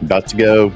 About to go.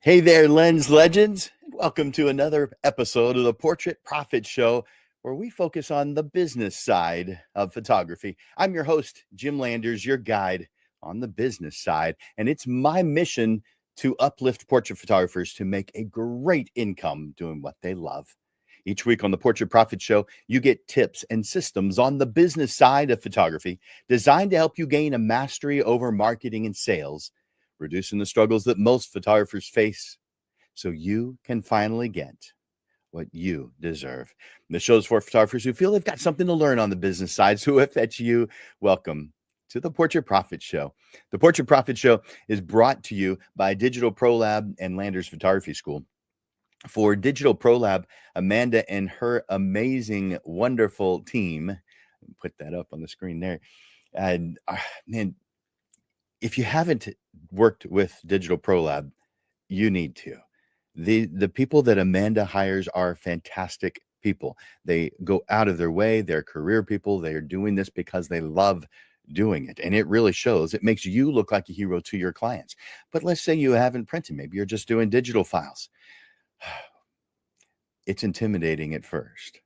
Hey there, Lens Legends. Welcome to another episode of the Portrait Profit Show, where we focus on the business side of photography. I'm your host, Jim Landers, your guide on the business side, and it's my mission to uplift portrait photographers to make a great income doing what they love. Each week on the Portrait Profit Show, you get tips and systems on the business side of photography designed to help you gain a mastery over marketing and sales, reducing the struggles that most photographers face so you can finally get what you deserve. The show's for photographers who feel they've got something to learn on the business side. So if that's you, welcome to the Portrait Profit Show. The Portrait Profit Show is brought to you by Digital Pro Lab and Landers Photography School. For Digital Pro Lab, Amanda and her amazing, wonderful team, put that up on the screen there. And man, if you haven't worked with Digital Pro Lab, you need to. The people that Amanda hires are fantastic people. They go out of their way. They're career people. They are doing this because they love doing it. And it really shows. It makes you look like a hero to your clients. But let's say you haven't printed. Maybe you're just doing digital files. It's intimidating at first.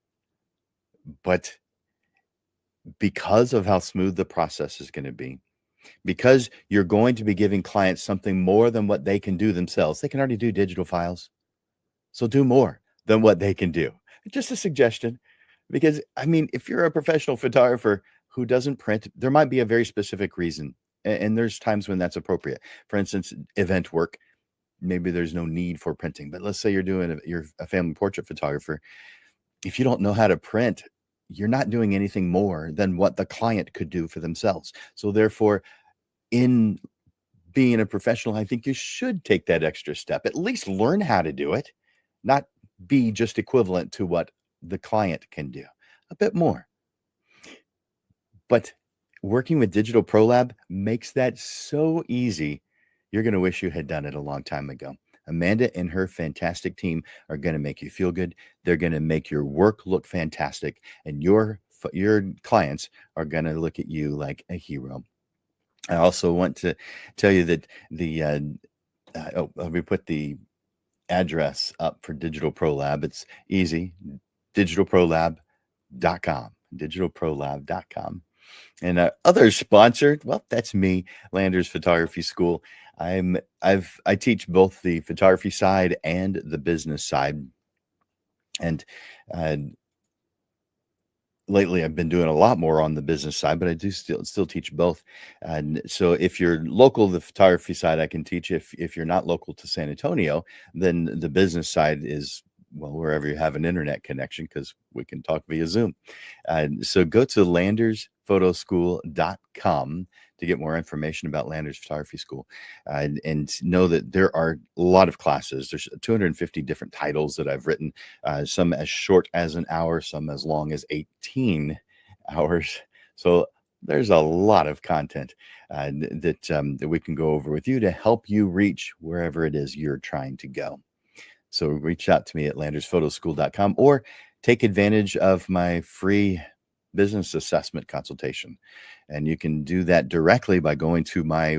But because of how smooth the process is going to be, because you're going to be giving clients something more than what they can do themselves. They can already do digital files. So do more than what they can do. Just a suggestion, because I mean, if you're a professional photographer who doesn't print, there might be a very specific reason. And there's times when that's appropriate. For instance, event work, maybe there's no need for printing, but let's say you're a family portrait photographer. If you don't know how to print, you're not doing anything more than what the client could do for themselves. So therefore, in being a professional, I think you should take that extra step, at least learn how to do it, not be just equivalent to what the client can do, a bit more. But working with Digital Pro Lab makes that so easy. You're going to wish you had done it a long time ago. Amanda and her fantastic team are going to make you feel good. They're going to make your work look fantastic, and your clients are going to look at you like a hero. I also want to tell you that we put the address up for Digital Pro Lab. It's easy, digitalprolab.com, digitalprolab.com. And other sponsored, well, that's me, Landers Photography School. I teach both the photography side and the business side. And lately I've been doing a lot more on the business side, but I do still teach both. And so if you're local to the photography side, I can teach. If you're not local to San Antonio, then the business side is, well, wherever you have an internet connection, because we can talk via Zoom. So go to landersphotoschool.com to get more information about Landers Photography School, and know that there are a lot of classes. There's 250 different titles that I've written, some as short as an hour, some as long as 18 hours. So there's a lot of content that we can go over with you to help you reach wherever it is you're trying to go. So reach out to me at landersphotoschool.com or take advantage of my free business assessment consultation. And you can do that directly by going to my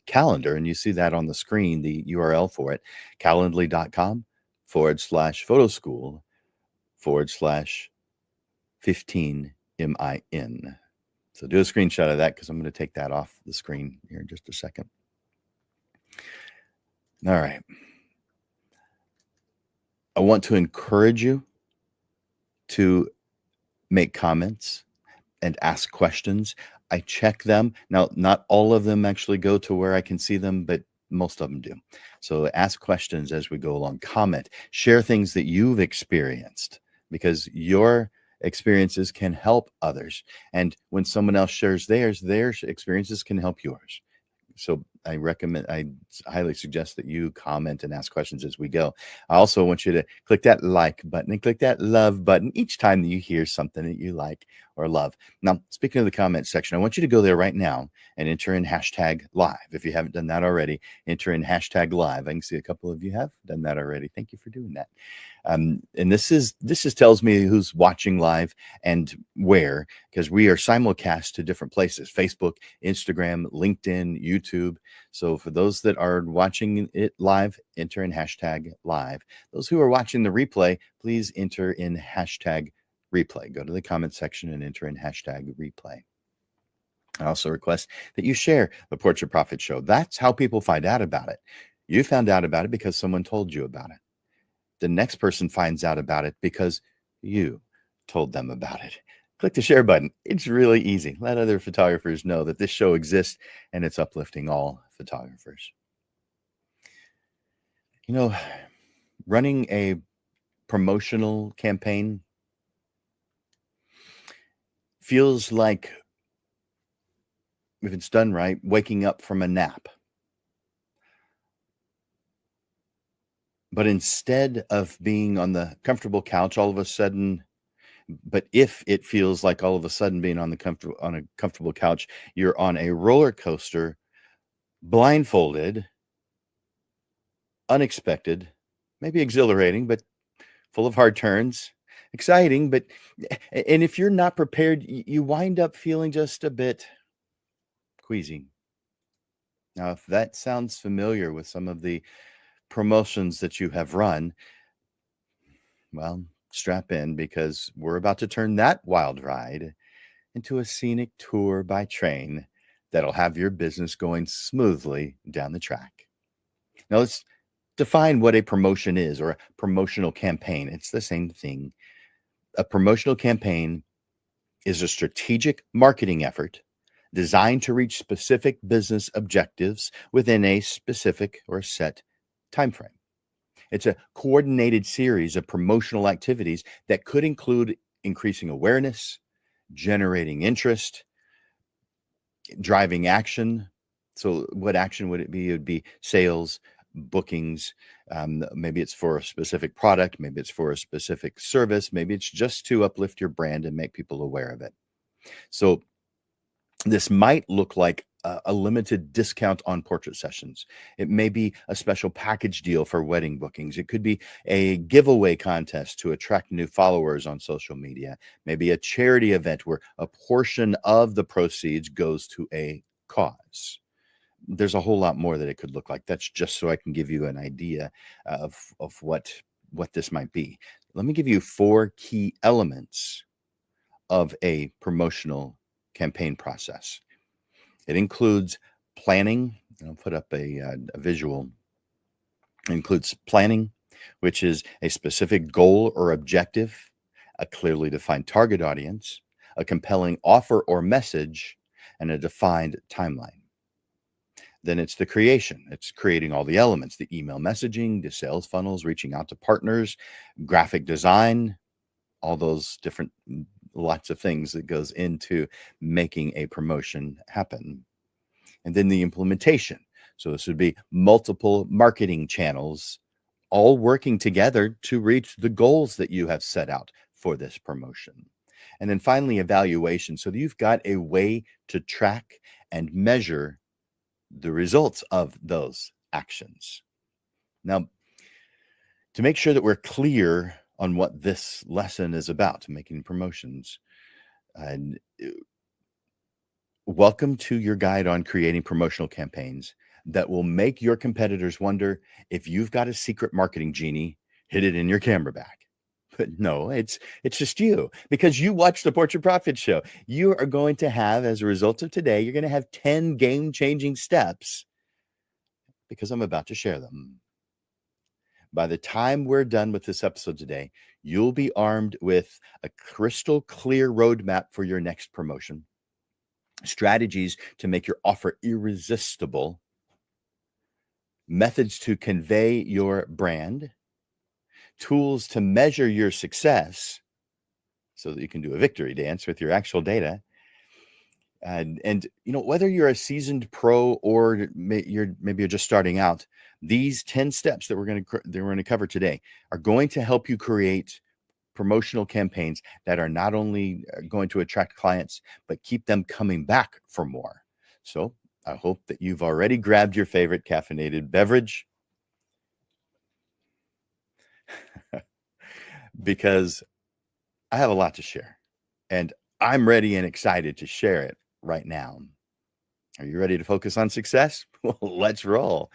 calendar, and you see that on the screen, the URL for it, calendly.com/photoschool/15MIN. So do a screenshot of that, because I'm going to take that off the screen here in just a second. All right. I want to encourage you to make comments and ask questions. I check them. Now, not all of them actually go to where I can see them, but most of them do. So ask questions as we go along. Comment, share things that you've experienced, because your experiences can help others. And when someone else shares theirs, their experiences can help yours. So I highly suggest that you comment and ask questions as we go. I also want you to click that like button and click that love button each time that you hear something that you like or love. Now, speaking of the comment section, I want you to go there right now and enter in hashtag live. If you haven't done that already, enter in hashtag live. I can see a couple of you have done that already. Thank you for doing that. And this tells me who's watching live and where, because we are simulcast to different places: Facebook, Instagram, LinkedIn, YouTube. So for those that are watching it live, enter in hashtag live. Those who are watching the replay, please enter in hashtag replay. Go to the comment section and enter in hashtag replay. I also request that you share the Portrait Profit Show. That's how people find out about it. You found out about it because someone told you about it. The next person finds out about it because you told them about it. Click the share button. It's really easy. Let other photographers know that this show exists and it's uplifting all photographers. You know, running a promotional campaign feels like, if it's done right, waking up from a nap. But instead of being on the comfortable couch all of a sudden, but if it feels like all of a sudden being on a comfortable couch, you're on a roller coaster, blindfolded, unexpected, maybe exhilarating, but full of hard turns, exciting, and if you're not prepared, you wind up feeling just a bit queasy. Now, if that sounds familiar with some of the promotions that you have run, well, strap in, because we're about to turn that wild ride into a scenic tour by train that'll have your business going smoothly down the track. Now, let's define what a promotion is, or a promotional campaign. It's the same thing. A promotional campaign is a strategic marketing effort designed to reach specific business objectives within a specific or set time frame. It's a coordinated series of promotional activities that could include increasing awareness, generating interest, driving action. So what action would it be? It would be sales, bookings. Maybe it's for a specific product. Maybe it's for a specific service. Maybe it's just to uplift your brand and make people aware of it. So this might look like a limited discount on portrait sessions. It may be a special package deal for wedding bookings. It could be a giveaway contest to attract new followers on social media. Maybe a charity event where a portion of the proceeds goes to a cause. There's a whole lot more that it could look like. That's just so I can give you an idea of what this might be. Let me give you 4 key elements of a promotional campaign process. It includes planning. I'll put up a visual. It includes planning, which is a specific goal or objective, a clearly defined target audience, a compelling offer or message, and a defined timeline. Then it's the creation. It's creating all the elements, the email messaging, the sales funnels, reaching out to partners, graphic design, all those different lots of things that goes into making a promotion happen. And then the implementation. So this would be multiple marketing channels all working together to reach the goals that you have set out for this promotion. And then finally, evaluation. So that you've got a way to track and measure the results of those actions. Now, to make sure that we're clear on what this lesson is about, making promotions, and welcome to your guide on creating promotional campaigns that will make your competitors wonder if you've got a secret marketing genie hidden in your camera bag. But no, it's just you, because you watch the Portrait Profit Show. You are going to have, as a result of today, you're going to have 10 game-changing steps because I'm about to share them. By the time we're done with this episode today, you'll be armed with a crystal clear roadmap for your next promotion, strategies to make your offer irresistible, methods to convey your brand, tools to measure your success so that you can do a victory dance with your actual data. And you know, whether you're a seasoned pro or maybe you're just starting out, these 10 steps that we're going to cover today are going to help you create promotional campaigns that are not only going to attract clients, but keep them coming back for more. So I hope that you've already grabbed your favorite caffeinated beverage, because I have a lot to share and I'm ready and excited to share it right now. Are you ready to focus on success? Well, let's roll.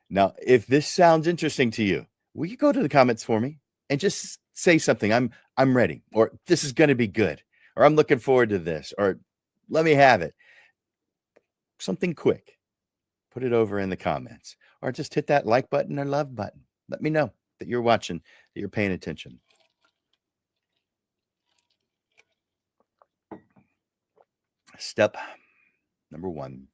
Now, if this sounds interesting to you, will you go to the comments for me and just say something? I'm ready, or this is going to be good, or I'm looking forward to this, or let me have it. Something quick. Put it over in the comments, or just hit that like button or love button. Let me know that you're watching, that you're paying attention. Step number 1.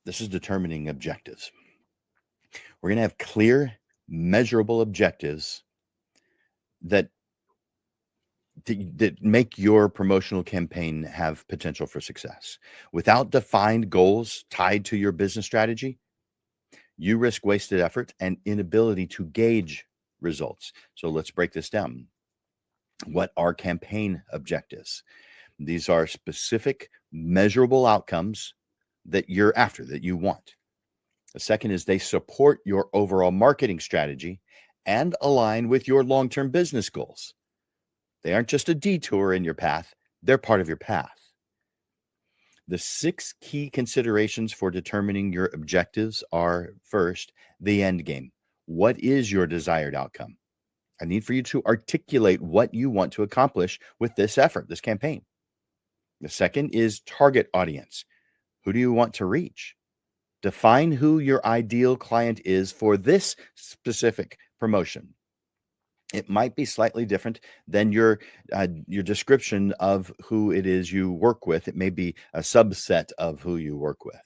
This is determining objectives. We're going to have clear, measurable objectives that make your promotional campaign have potential for success. Without defined goals tied to your business strategy, you risk wasted effort and inability to gauge results. So let's break this down. What are campaign objectives? These are specific, measurable outcomes that you're after, that you want. The second is they support your overall marketing strategy and align with your long-term business goals. They aren't just a detour in your path, they're part of your path. The 6 key considerations for determining your objectives are: first, the end game. What is your desired outcome? I need for you to articulate what you want to accomplish with this effort, this campaign. The second is target audience. Who do you want to reach? Define who your ideal client is for this specific promotion. It might be slightly different than your description of who it is you work with. It may be a subset of who you work with.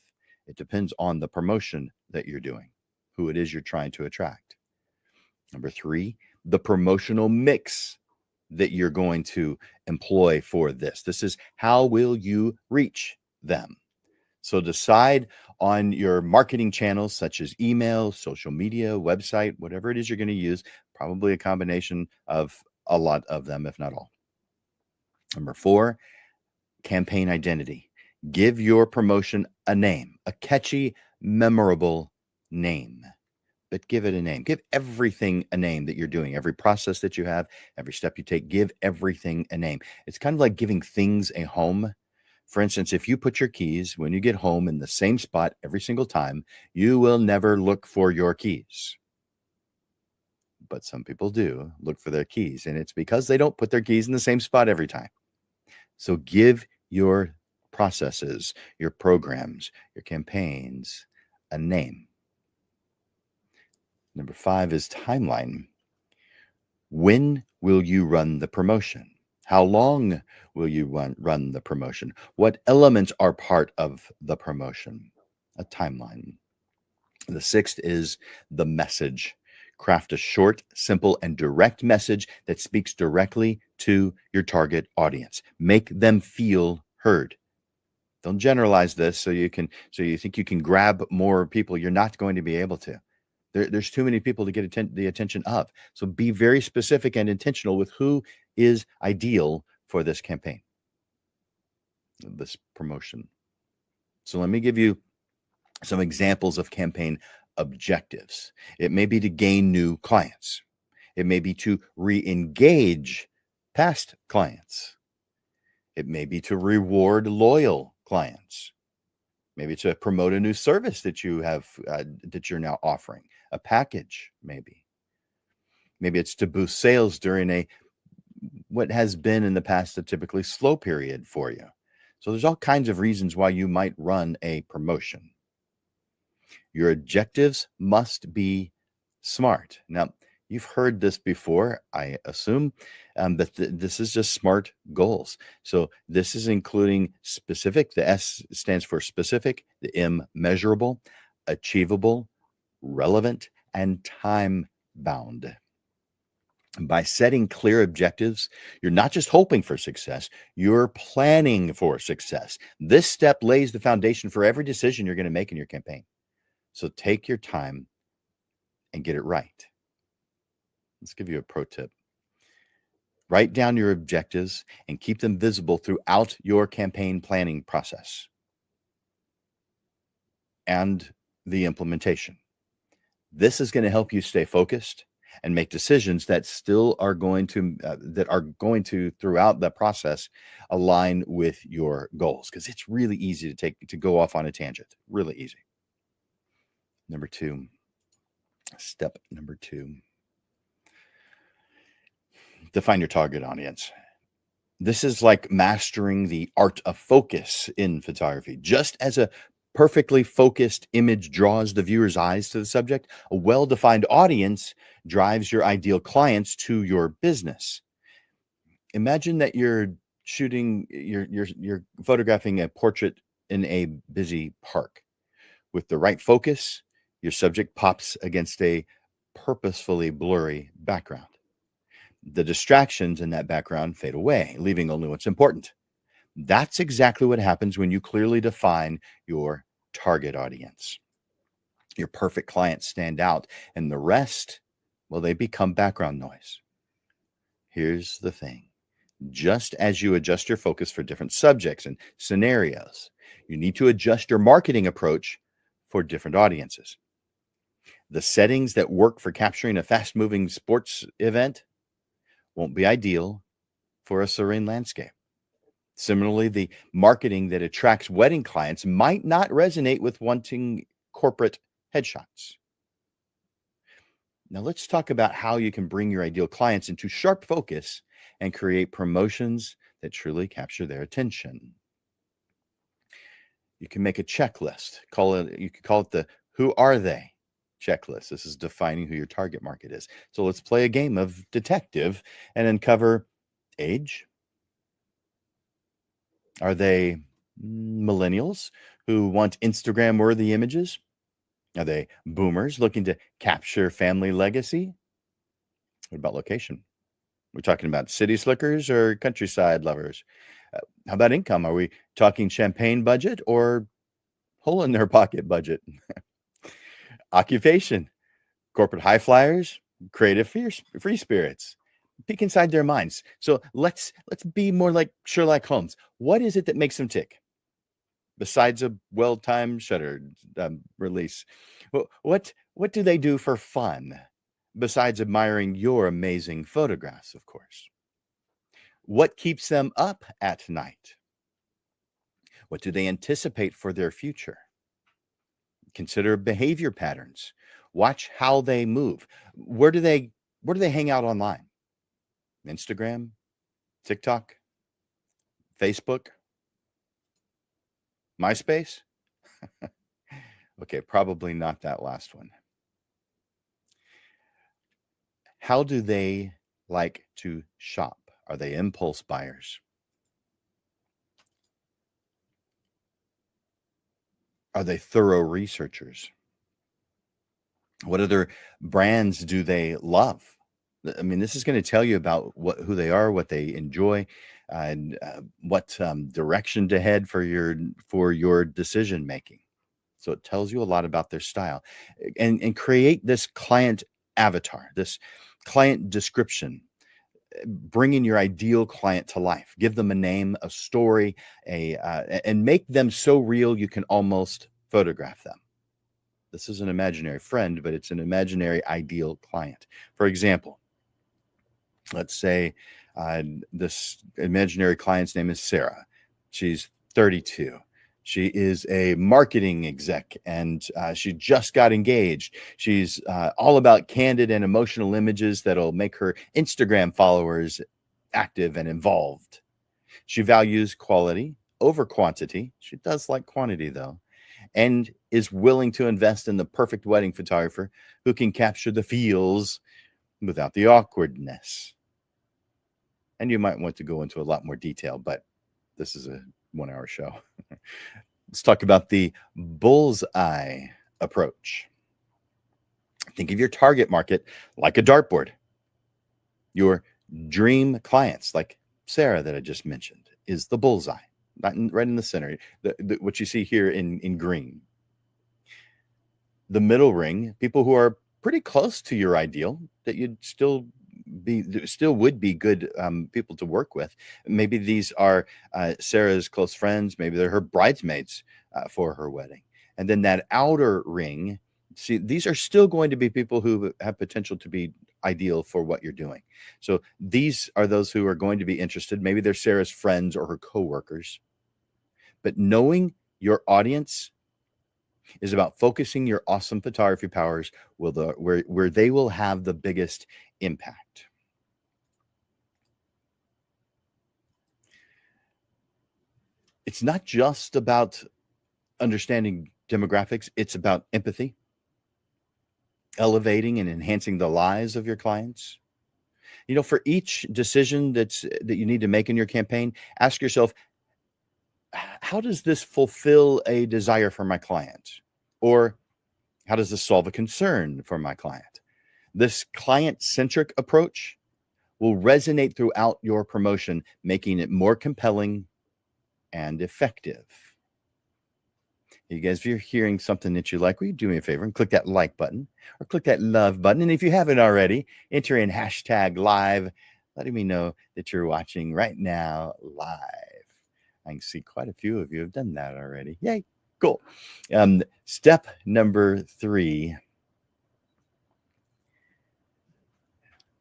It depends on the promotion that you're doing, who it is you're trying to attract. Number 3, the promotional mix that you're going to employ for this. This is how will you reach them. So decide on your marketing channels, such as email, social media, website, whatever it is you're going to use, probably a combination of a lot of them, if not all. Number 4, campaign identity. Give your promotion a name, a catchy, memorable name. But give it a name. Give everything a name that you're doing. Every process that you have, every step you take, give everything a name. It's kind of like giving things a home. For instance, if you put your keys when you get home in the same spot every single time, you will never look for your keys. But some people do look for their keys, and it's because they don't put their keys in the same spot every time. So give your processes, your programs, your campaigns a name. Number 5 is timeline. When will you run the promotion? How long will you run the promotion? What elements are part of the promotion? A timeline. The 6th is the message. Craft a short, simple, and direct message that speaks directly to your target audience. Make them feel heard. Don't generalize this so you think you can grab more people. You're not going to be able to. There's too many people to get the attention of. So be very specific and intentional with who is ideal for this campaign, this promotion. So let me give you some examples of campaign objectives. It may be to gain new clients. It may be to re-engage past clients. It may be to reward loyal clients. Maybe to promote a new service that you have that you're now offering, a package, maybe. Maybe it's to boost sales during what has been in the past a typically slow period for you. So there's all kinds of reasons why you might run a promotion. Your objectives must be smart. Now, you've heard this before, I assume, but this is just SMART goals. So this is including specific. The S stands for specific, the M measurable, achievable, relevant, and time bound. By setting clear objectives, you're not just hoping for success, you're planning for success. This step lays the foundation for every decision you're going to make in your campaign. So take your time and get it right. Let's give you a pro tip. Write down your objectives and keep them visible throughout your campaign planning process and the implementation. This is going to help you stay focused and make decisions that still are going to throughout the process align with your goals, because it's really easy to go off on a tangent. Really easy. Step number 2. Define your target audience. This is like mastering the art of focus in photography. Just as a perfectly focused image draws the viewer's eyes to the subject, a well-defined audience drives your ideal clients to your business. Imagine that you're photographing a portrait in a busy park. With the right focus, your subject pops against a purposefully blurry background. The distractions in that background fade away, leaving only what's important. That's exactly what happens when you clearly define your target audience. Your perfect clients stand out, and the rest, well, they become background noise. Here's the thing. Just as you adjust your focus for different subjects and scenarios, you need to adjust your marketing approach for different audiences. The settings that work for capturing a fast-moving sports event won't be ideal for a serene landscape. Similarly, the marketing that attracts wedding clients might not resonate with wanting corporate headshots. Now, let's talk about how you can bring your ideal clients into sharp focus and create promotions that truly capture their attention. You can make a checklist. You could call it the "Who Are They?" checklist. This is defining who your target market is. So let's play a game of detective and uncover age. Are they millennials who want Instagram-worthy images? Are they boomers looking to capture family legacy? What about location? We're talking about city slickers or countryside lovers? How about income? Are we talking champagne budget or hole in their pocket budget? Occupation, corporate high flyers, creative free spirits. Peek inside their minds. So let's be more like Sherlock Holmes. What is it that makes them tick? Besides a well-timed shutter release, what do they do for fun? Besides admiring your amazing photographs, of course. What keeps them up at night? What do they anticipate for their future? Consider behavior patterns. Watch how they move. Where do they hang out online? Instagram, TikTok, Facebook, MySpace? Okay, probably not that last one. How do they like to shop? Are they impulse buyers? Are they thorough researchers? What other brands do they love? I mean, this is going to tell you about who they are, what they enjoy, and what direction to head for your decision making. So it tells you a lot about their style, and create this client avatar, this client description, bringing your ideal client to life. Give them a name, a story, and make them so real you can almost photograph them. This is an imaginary friend, but it's an imaginary ideal client. For example, let's say this imaginary client's name is Sarah. She's 32. She is a marketing exec, and she just got engaged. She's all about candid and emotional images that'll make her Instagram followers active and involved. She values quality over quantity. She does like quantity, though, and is willing to invest in the perfect wedding photographer who can capture the feels without the awkwardness. And you might want to go into a lot more detail, but this is a 1-hour show. Let's talk about the bullseye approach. Think of your target market like a dartboard. Your dream clients, like Sarah that I just mentioned, is the bullseye, right in the center, what you see here in green. The middle ring, people who are pretty close to your ideal, that you'd still would be good people to work with. Maybe these are Sarah's close friends. Maybe they're her bridesmaids for her wedding. And then that outer ring, see, these are still going to be people who have potential to be ideal for what you're doing. So these are those who are going to be interested. Maybe they're Sarah's friends or her coworkers. But knowing your audience is about focusing your awesome photography powers where they will have the biggest impact. It's not just about understanding demographics. It's about empathy, elevating and enhancing the lives of your clients. You know, for each decision that you need to make in your campaign, ask yourself, how does this fulfill a desire for my client? Or how does this solve a concern for my client? This client-centric approach will resonate throughout your promotion, making it more compelling and effective. You guys, if you're hearing something that you like, will you do me a favor and click that like button or click that love button? And if you haven't already, enter in #live, letting me know that you're watching right now live. I can see quite a few of you have done that already. Yay, cool. Step number 3.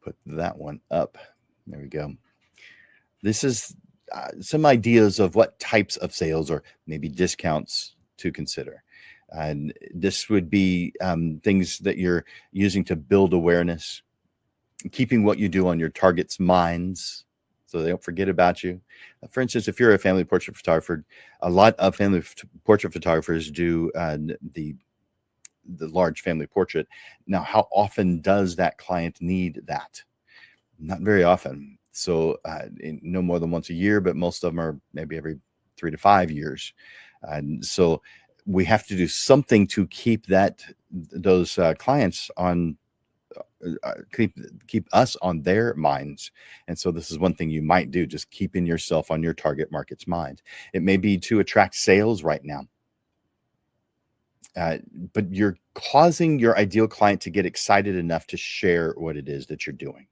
Put that one up. There we go. This is some ideas of what types of sales or maybe discounts to consider. And this would be things that you're using to build awareness, keeping what you do on your target's minds so they don't forget about you. For instance, if you're a family portrait photographer, a lot of family portrait photographers do the large family portrait. Now, how often does that client need that? Not very often. So no more than once a year, but most of them are maybe every 3 to 5 years. And so we have to do something to keep those clients on, keep us on their minds. And so this is one thing you might do, just keeping yourself on your target market's mind. It may be to attract sales right now. But you're causing your ideal client to get excited enough to share what it is that you're doing.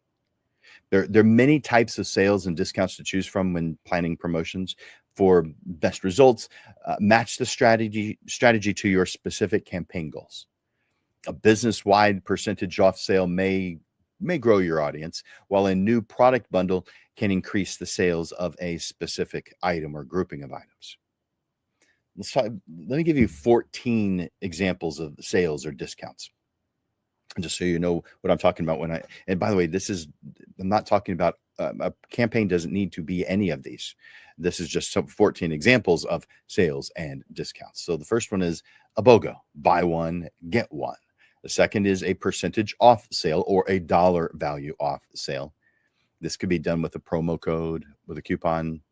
There are many types of sales and discounts to choose from when planning promotions. For best results, match the strategy to your specific campaign goals. A business-wide percentage off sale may grow your audience, while a new product bundle can increase the sales of a specific item or grouping of items. Let me give you 14 examples of sales or discounts, just so you know what I'm talking about and by the way, I'm not talking about a campaign doesn't need to be any of these. This is just some 14 examples of sales and discounts. So the first one is a BOGO, buy one, get one. The second is a percentage off sale or a dollar value off sale. This could be done with a promo code, with a coupon.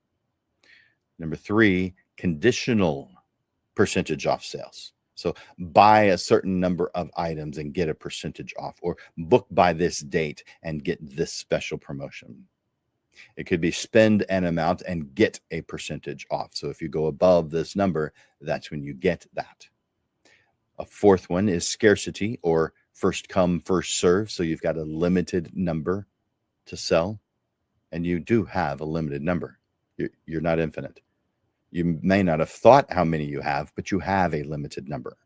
Number three, conditional percentage off sales. So buy a certain number of items and get a percentage off, or book by this date and get this special promotion. It could be spend an amount and get a percentage off. So if you go above this number, that's when you get that. A fourth one is scarcity or first come, first serve. So you've got a limited number to sell, and you do have a limited number. You're not infinite. You may not have thought how many you have, but you have a limited number.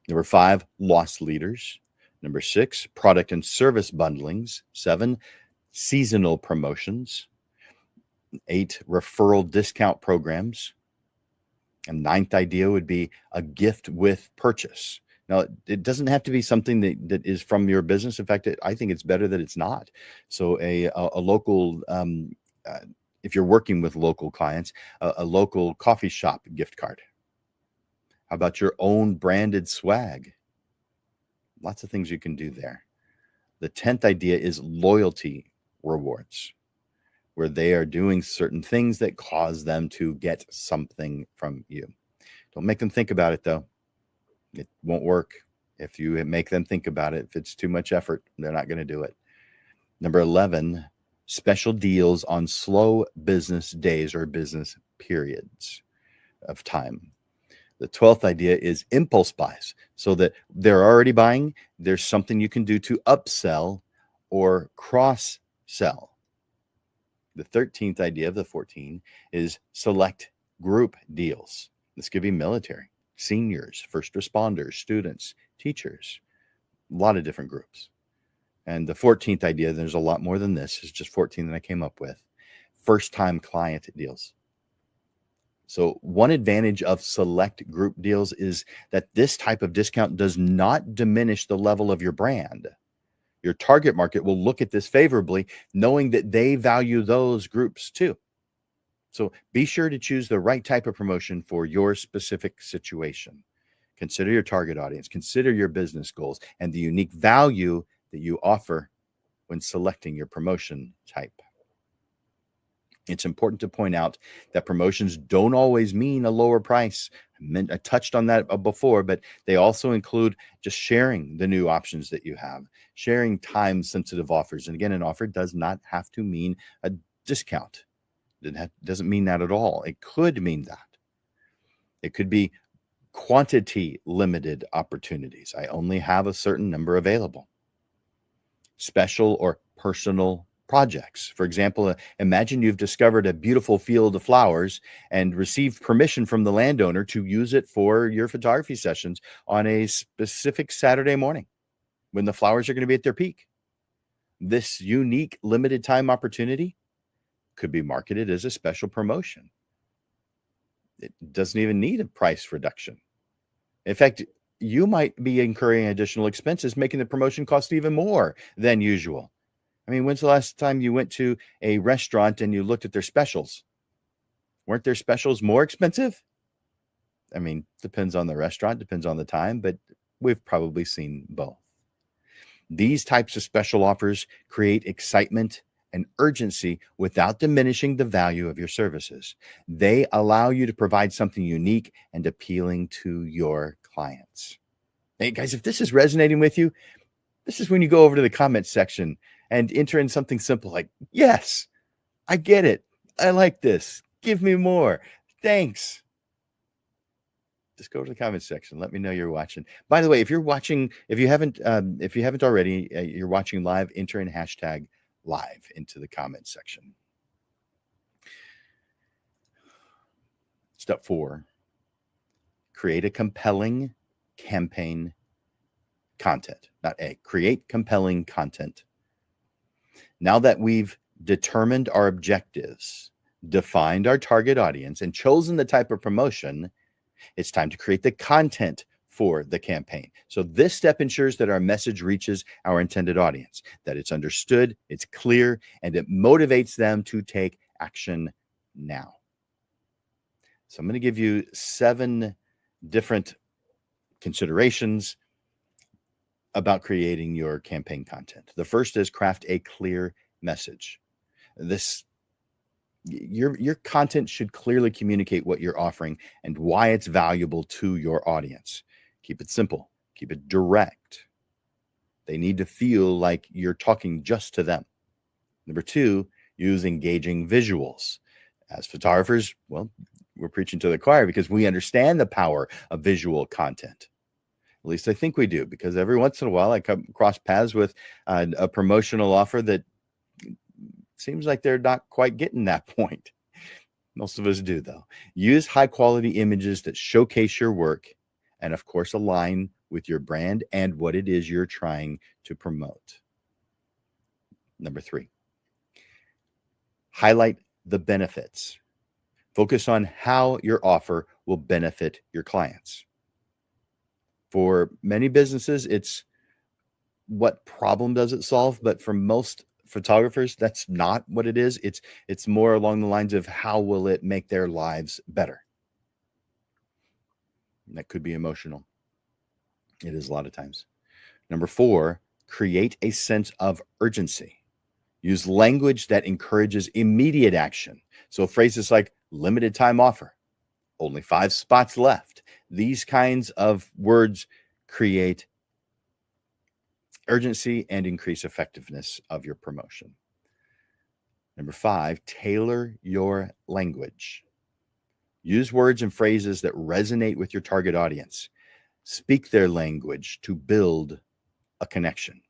Number five, loss leaders. Number six, product and service bundlings. Seven, seasonal promotions. Eight, referral discount programs. And ninth idea would be a gift with purchase. Now, it doesn't have to be something that is from your business. In fact, I think it's better that it's not. So a local, if you're working with local clients, a local coffee shop gift card. How about your own branded swag? Lots of things you can do there. The 10th idea is loyalty rewards, where they are doing certain things that cause them to get something from you. Don't make them think about it, though. It won't work. If you make them think about it, if it's too much effort, they're not going to do it. Number 11, special deals on slow business days or business periods of time. The 12th idea is impulse buys, so that they're already buying. There's something you can do to upsell or cross-sell. The 13th idea of the 14 is select group deals. This could be military, seniors, first responders, students, teachers, a lot of different groups. And the 14th idea, there's a lot more than this. It's just 14 that I came up with. First-time client deals. So one advantage of select group deals is that this type of discount does not diminish the level of your brand. Your target market will look at this favorably, knowing that they value those groups too. So be sure to choose the right type of promotion for your specific situation. Consider your target audience, consider your business goals, and the unique value that you offer when selecting your promotion type. It's important to point out that promotions don't always mean a lower price. I touched on that before, but they also include just sharing the new options that you have, sharing time-sensitive offers. And again, an offer does not have to mean a discount. It doesn't mean that at all. It could mean that. It could be quantity-limited opportunities. I only have a certain number available. Special or personal projects. For example, imagine you've discovered a beautiful field of flowers and received permission from the landowner to use it for your photography sessions on a specific Saturday morning when the flowers are going to be at their peak. This unique limited time opportunity could be marketed as a special promotion. It doesn't even need a price reduction. In fact, you might be incurring additional expenses, making the promotion cost even more than usual. I mean, when's the last time you went to a restaurant and you looked at their specials? Weren't their specials more expensive? I mean, depends on the restaurant, depends on the time, but we've probably seen both. These types of special offers create excitement and urgency without diminishing the value of your services. They allow you to provide something unique and appealing to your clients. Hey, guys, if this is resonating with you, this is when you go over to the comments section and enter in something simple like, yes, I get it. I like this. Give me more. Thanks. Just go to the comments section. Let me know you're watching. By the way, if you're watching, if you haven't already, you're watching live, enter in hashtag live into the comments section. Step 4, create a compelling campaign content. Create compelling content. Now that we've determined our objectives, defined our target audience, and chosen the type of promotion, it's time to create the content for the campaign. So this step ensures that our message reaches our intended audience, that it's understood, it's clear, and it motivates them to take action now. So I'm going to give you 7 different considerations about creating your campaign content. The first is craft a clear message. Your content should clearly communicate what you're offering and why it's valuable to your audience. Keep it simple, keep it direct. They need to feel like you're talking just to them. Number two, use engaging visuals. As photographers, well, we're preaching to the choir because we understand the power of visual content. At least I think we do, because every once in a while I come across paths with a promotional offer that seems like they're not quite getting that point. Most of us do, though. Use high quality images that showcase your work and, of course, align with your brand and what it is you're trying to promote. Number three, highlight the benefits. Focus on how your offer will benefit your clients. For many businesses, it's what problem does it solve? But for most photographers, that's not what it is. It's more along the lines of how will it make their lives better. And that could be emotional. It is a lot of times. Number four, create a sense of urgency. Use language that encourages immediate action. So phrases like limited time offer, only 5 spots left. These kinds of words create urgency and increase effectiveness of your promotion. Number five, tailor your language. Use words and phrases that resonate with your target audience. Speak their language to build a connection.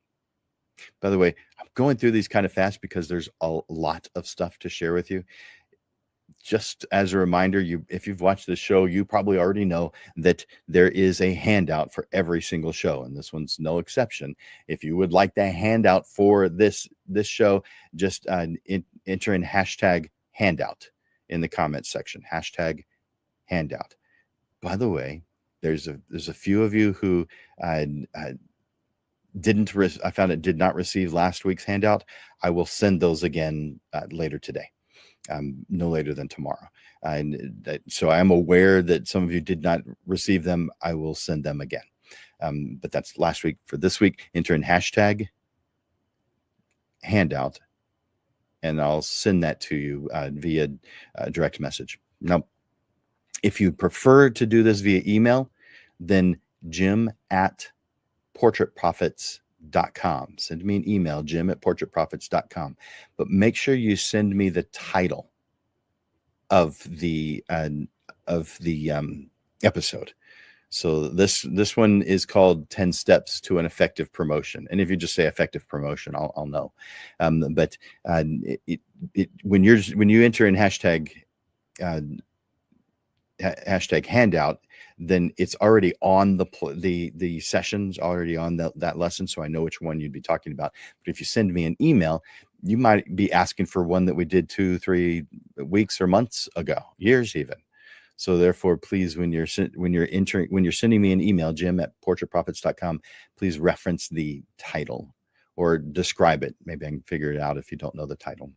By the way, I'm going through these kind of fast because there's a lot of stuff to share with you. Just as a reminder, if you've watched this show, you probably already know that there is a handout for every single show, and this one's no exception. If you would like the handout for this show, just enter in hashtag handout in the comments section. Hashtag handout. By the way, there's a few of you who did not receive last week's handout. I will send those again later today. No later than tomorrow. So I am aware that some of you did not receive them. I will send them again. But that's last week. For this week, enter in hashtag handout, and I'll send that to you via direct message. Now, if you prefer to do this via email, then jim@portraitprofits.com. Send me an email, jim@portraitprofits.com. But make sure you send me the title of the episode. So this one is called 10 Steps to an Effective Promotion. And if you just say effective promotion, I'll know. But when you enter in hashtag handout, then it's already on the session's already on that lesson, so I know which one you'd be talking about. But if you send me an email, you might be asking for one that we did 2-3 weeks or months ago, years even. So therefore, please, when you're sending me an email, jim@portraitprofits.com, please reference the title or describe it. Maybe I can figure it out if you don't know the title.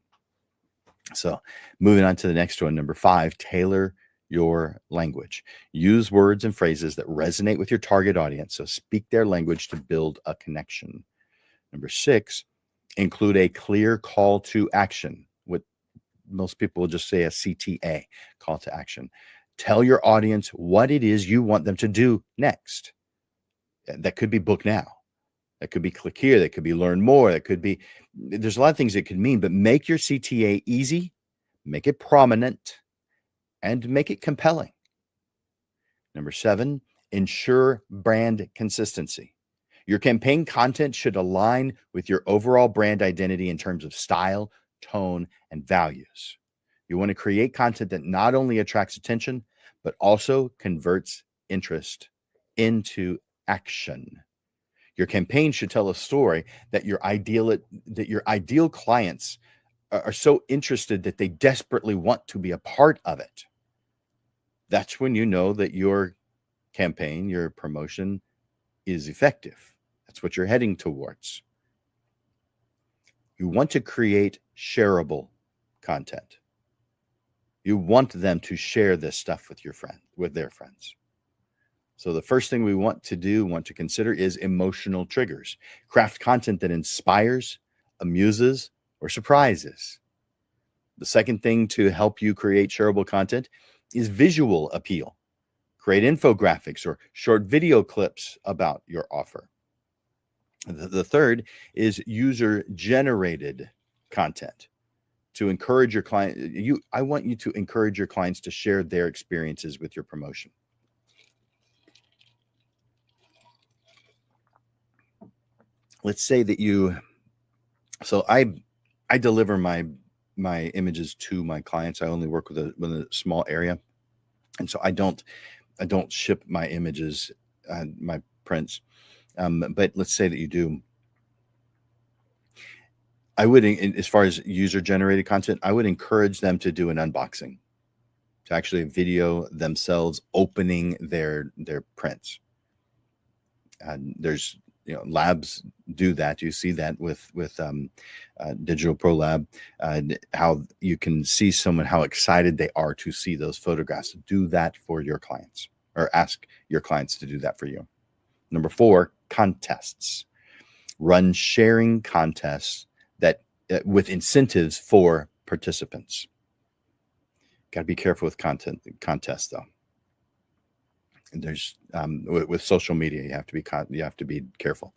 So moving on to the next one, number 5, tailor your language. Use words and phrases that resonate with your target audience. So speak their language to build a connection. Number 6, include a clear call to action. What most people will just say a CTA, call to action. Tell your audience what it is you want them to do next. That could be book now. That could be click here. That could be learn more. That could be, there's a lot of things it could mean, but make your CTA easy, make it prominent, and make it compelling. Number 7, ensure brand consistency. Your campaign content should align with your overall brand identity in terms of style, tone, and values. You want to create content that not only attracts attention, but also converts interest into action. Your campaign should tell a story that your ideal clients are so interested that they desperately want to be a part of it. That's when you know that your campaign, your promotion is effective. That's what you're heading towards. You want to create shareable content. You want them to share this stuff with their friends. So the first thing we want to consider is emotional triggers. Craft content that inspires, amuses, or surprises. The second thing to help you create shareable content is visual appeal. Create infographics or short video clips about your offer. The third is user-generated content. To encourage your client, I want you to encourage your clients to share their experiences with your promotion. Let's say that I deliver my images to my clients. I only work with a small area, and so I don't ship my images, my prints. But let's say that you do. I would, as far as user generated content, I would encourage them to do an unboxing, to actually video themselves opening their prints. And there's labs do that. You see that with Digital Pro Lab, how you can see someone how excited they are to see those photographs. Do that for your clients, or ask your clients to do that for you. Number 4, contests. Run sharing contests that with incentives for participants. Got to be careful with contests though. And there's with social media, you have to be careful.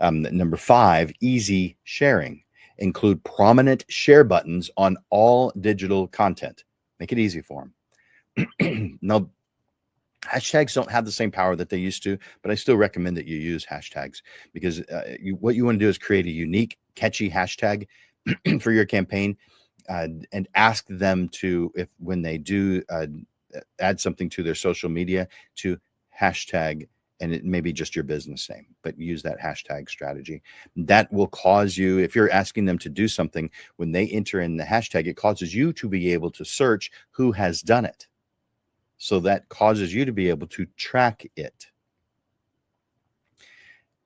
Number 5, easy sharing. Include prominent share buttons on all digital content. Make it easy for them. Now, hashtags don't have the same power that they used to, but I still recommend that you use hashtags, because what you want to do is create a unique, catchy hashtag for your campaign, and ask them to, when they do add something to their social media, to hashtag, and it may be just your business name, but use that hashtag strategy. That will cause you, if you're asking them to do something, when they enter in the hashtag, it causes you to be able to search who has done it. So that causes you to be able to track it.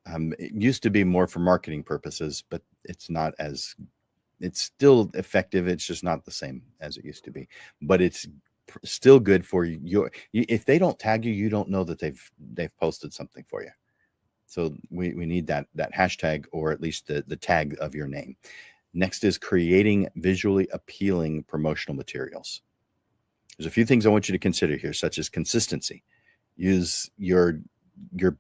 It used to be more for marketing purposes, but it's still effective. It's just not the same as it used to be, but it's still good for you. If they don't tag you, you don't know that they've posted something for you. So we need that hashtag, or at least the tag of your name. Next is creating visually appealing promotional materials. There's a few things I want you to consider here, such as consistency. Use your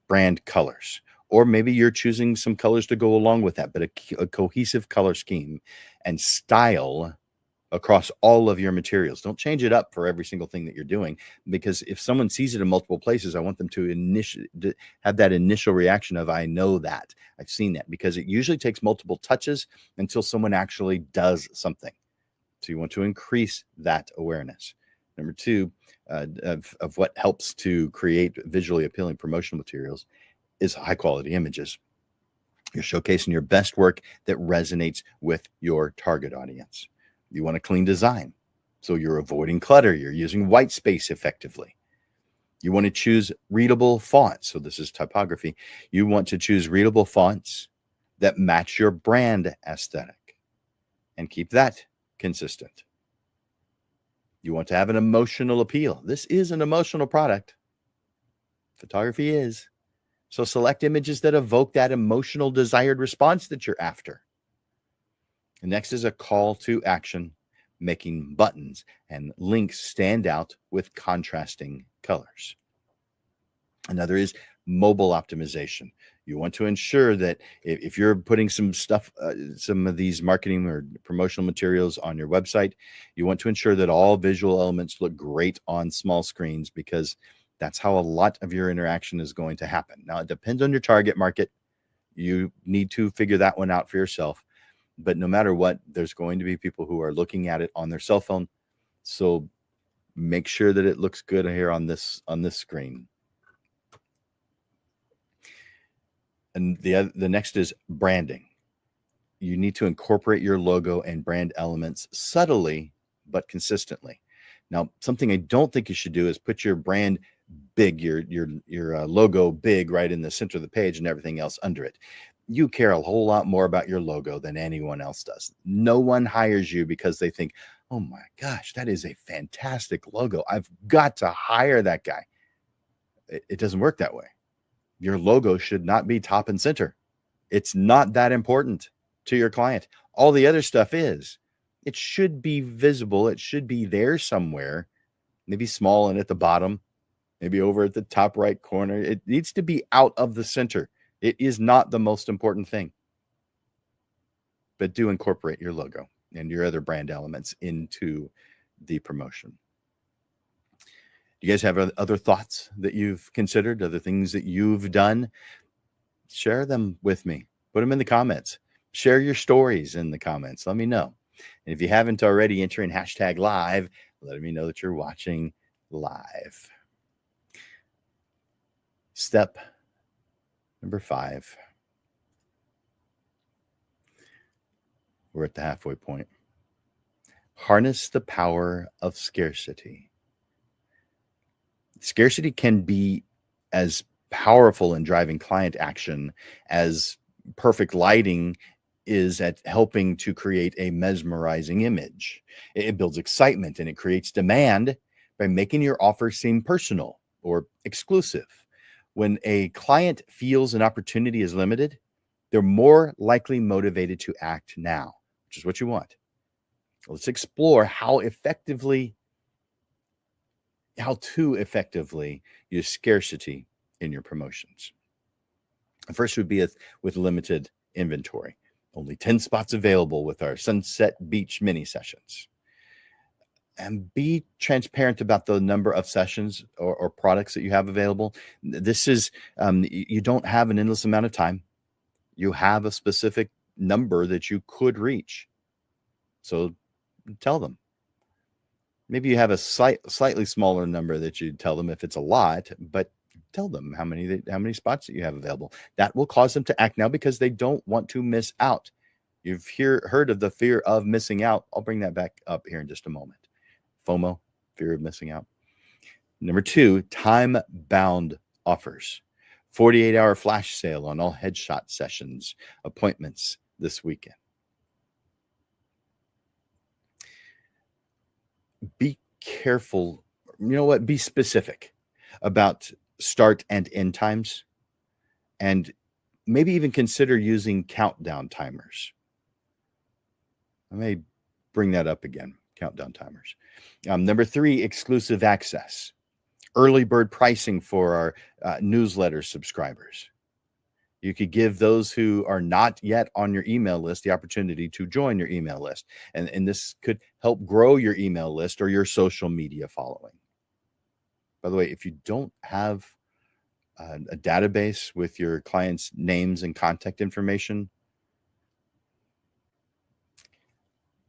brand colors, or maybe you're choosing some colors to go along with that, but a cohesive color scheme and style across all of your materials. Don't change it up for every single thing that you're doing, because if someone sees it in multiple places, I want them to have that initial reaction of, I know that, I've seen that, because it usually takes multiple touches until someone actually does something. So you want to increase that awareness. Number 2, of what helps to create visually appealing promotional materials is high quality images. You're showcasing your best work that resonates with your target audience. You want a clean design, so you're avoiding clutter. You're using white space effectively. You want to choose readable fonts. So this is typography. You want to choose readable fonts that match your brand aesthetic and keep that consistent. You want to have an emotional appeal. This is an emotional product. Photography is. So select images that evoke that emotional desired response that you're after. And next is a call to action, making buttons and links stand out with contrasting colors. Another is mobile optimization. You want to ensure that if you're putting some of these marketing or promotional materials on your website, you want to ensure that all visual elements look great on small screens, because that's how a lot of your interaction is going to happen. Now, it depends on your target market. You need to figure that one out for yourself. But no matter what, there's going to be people who are looking at it on their cell phone. So make sure that it looks good here on this screen. And the next is branding. You need to incorporate your logo and brand elements subtly but consistently. Now, something I don't think you should do is put your brand big, your logo big right in the center of the page and everything else under it. You care a whole lot more about your logo than anyone else does. No one hires you because they think, oh my gosh, that is a fantastic logo. I've got to hire that guy. it doesn't work that way. Your logo should not be top and center. It's not that important to your client. All the other stuff is. It should be visible. It should be there somewhere, maybe small and at the bottom, maybe over at the top right corner. It needs to be out of the center. It is not the most important thing. But do incorporate your logo and your other brand elements into the promotion. Do you guys have other thoughts that you've considered, other things that you've done? Share them with me. Put them in the comments. Share your stories in the comments. Let me know. And if you haven't already, enter in hashtag live, letting me know that you're watching live. Step number 5. We're at the halfway point. Harness the power of scarcity. Scarcity can be as powerful in driving client action as perfect lighting is at helping to create a mesmerizing image. It builds excitement and it creates demand by making your offer seem personal or exclusive. When a client feels an opportunity is limited, they're more likely motivated to act now, which is what you want. Let's explore how to effectively use scarcity in your promotions. The first would be with limited inventory. Only 10 spots available with our Sunset Beach mini sessions. And be transparent about the number of sessions or products that you have available. This is, you don't have an endless amount of time. You have a specific number that you could reach. So tell them. Maybe you have a slightly smaller number that you tell them if it's a lot, but tell them how many spots that you have available. That will cause them to act now because they don't want to miss out. You've heard of the fear of missing out. I'll bring that back up here in just a moment. FOMO, fear of missing out. Number 2, time-bound offers. 48-hour flash sale on all headshot sessions, appointments this weekend. Be careful. You know what? Be specific about start and end times, and maybe even consider using countdown timers. I may bring that up again, countdown timers. Number 3, exclusive access. Early bird pricing for our newsletter subscribers. You could give those who are not yet on your email list the opportunity to join your email list. And this could help grow your email list or your social media following. By the way, if you don't have a database with your clients' names and contact information,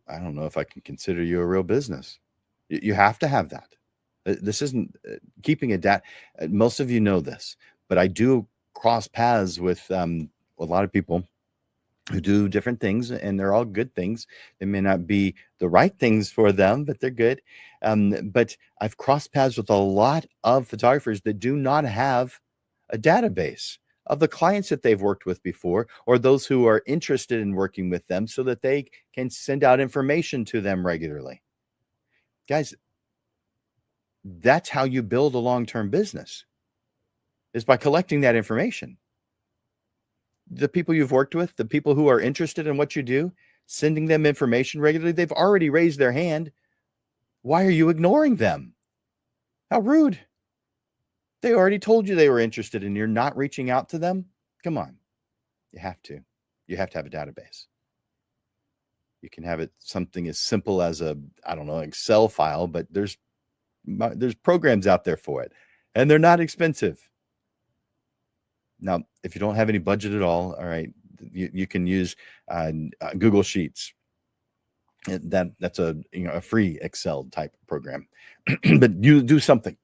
I don't know if I can consider you a real business. You have to have that. This isn't keeping a data. Most of you know this, but I do cross paths with a lot of people who do different things, and they're all good things. They may not be the right things for them, but they're good. But I've crossed paths with a lot of photographers that do not have a database of the clients that they've worked with before, or those who are interested in working with them so that they can send out information to them regularly. Guys, that's how you build a long-term business, is by collecting that information. The people you've worked with, the people who are interested in what you do, sending them information regularly, they've already raised their hand. Why are you ignoring them? How rude. They already told you they were interested and you're not reaching out to them? Come on. You have to. You have to have a database. You can have it something as simple as Excel file, but there's programs out there for it, and they're not expensive. Now, if you don't have any budget at all right, you can use Google Sheets. That's a free Excel type program. But you do something.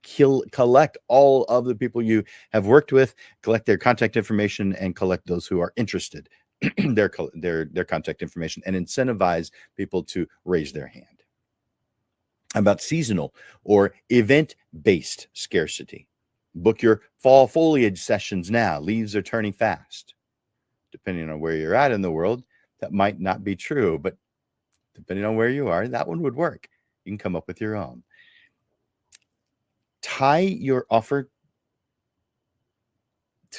Collect all of the people you have worked with, collect their contact information, and collect those who are interested, their contact information, and incentivize people to raise their hand. About seasonal or event-based scarcity. Book your fall foliage sessions now. Leaves are turning fast. Depending on where you're at in the world, that might not be true, but depending on where you are, that one would work. You can come up with your own. Tie your offer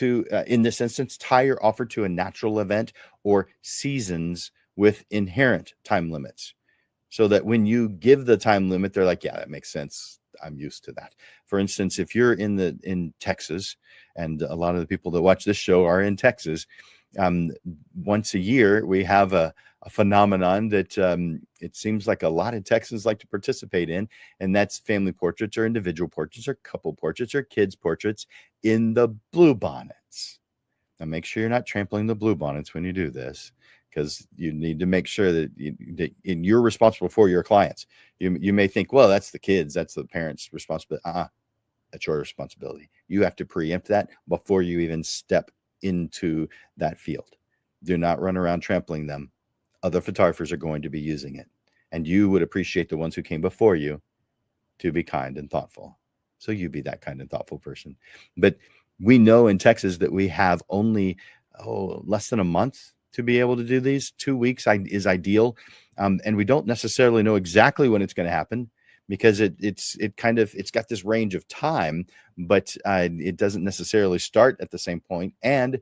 to, in this instance, tie your offer to a natural event or seasons with inherent time limits, so that when you give the time limit, they're like, yeah, that makes sense. I'm used to that. For instance, if you're in Texas, and a lot of the people that watch this show are in Texas, once a year we have a phenomenon that it seems like a lot of Texans like to participate in, and that's family portraits or individual portraits or couple portraits or kids portraits in the bluebonnets. Now, make sure you're not trampling the bluebonnets when you do this, because you need to make sure that, you're responsible for your clients. You may think, well, that's the kids, that's the parents' responsibility. That's your responsibility. You have to preempt that before you even step into that field. Do not run around trampling them. Other photographers are going to be using it, and you would appreciate the ones who came before you to be kind and thoughtful. So you be that kind and thoughtful person. But we know in Texas that we have only less than a month to be able to do these. 2 weeks is ideal, and we don't necessarily know exactly when it's going to happen, because it's got this range of time, but it doesn't necessarily start at the same point. And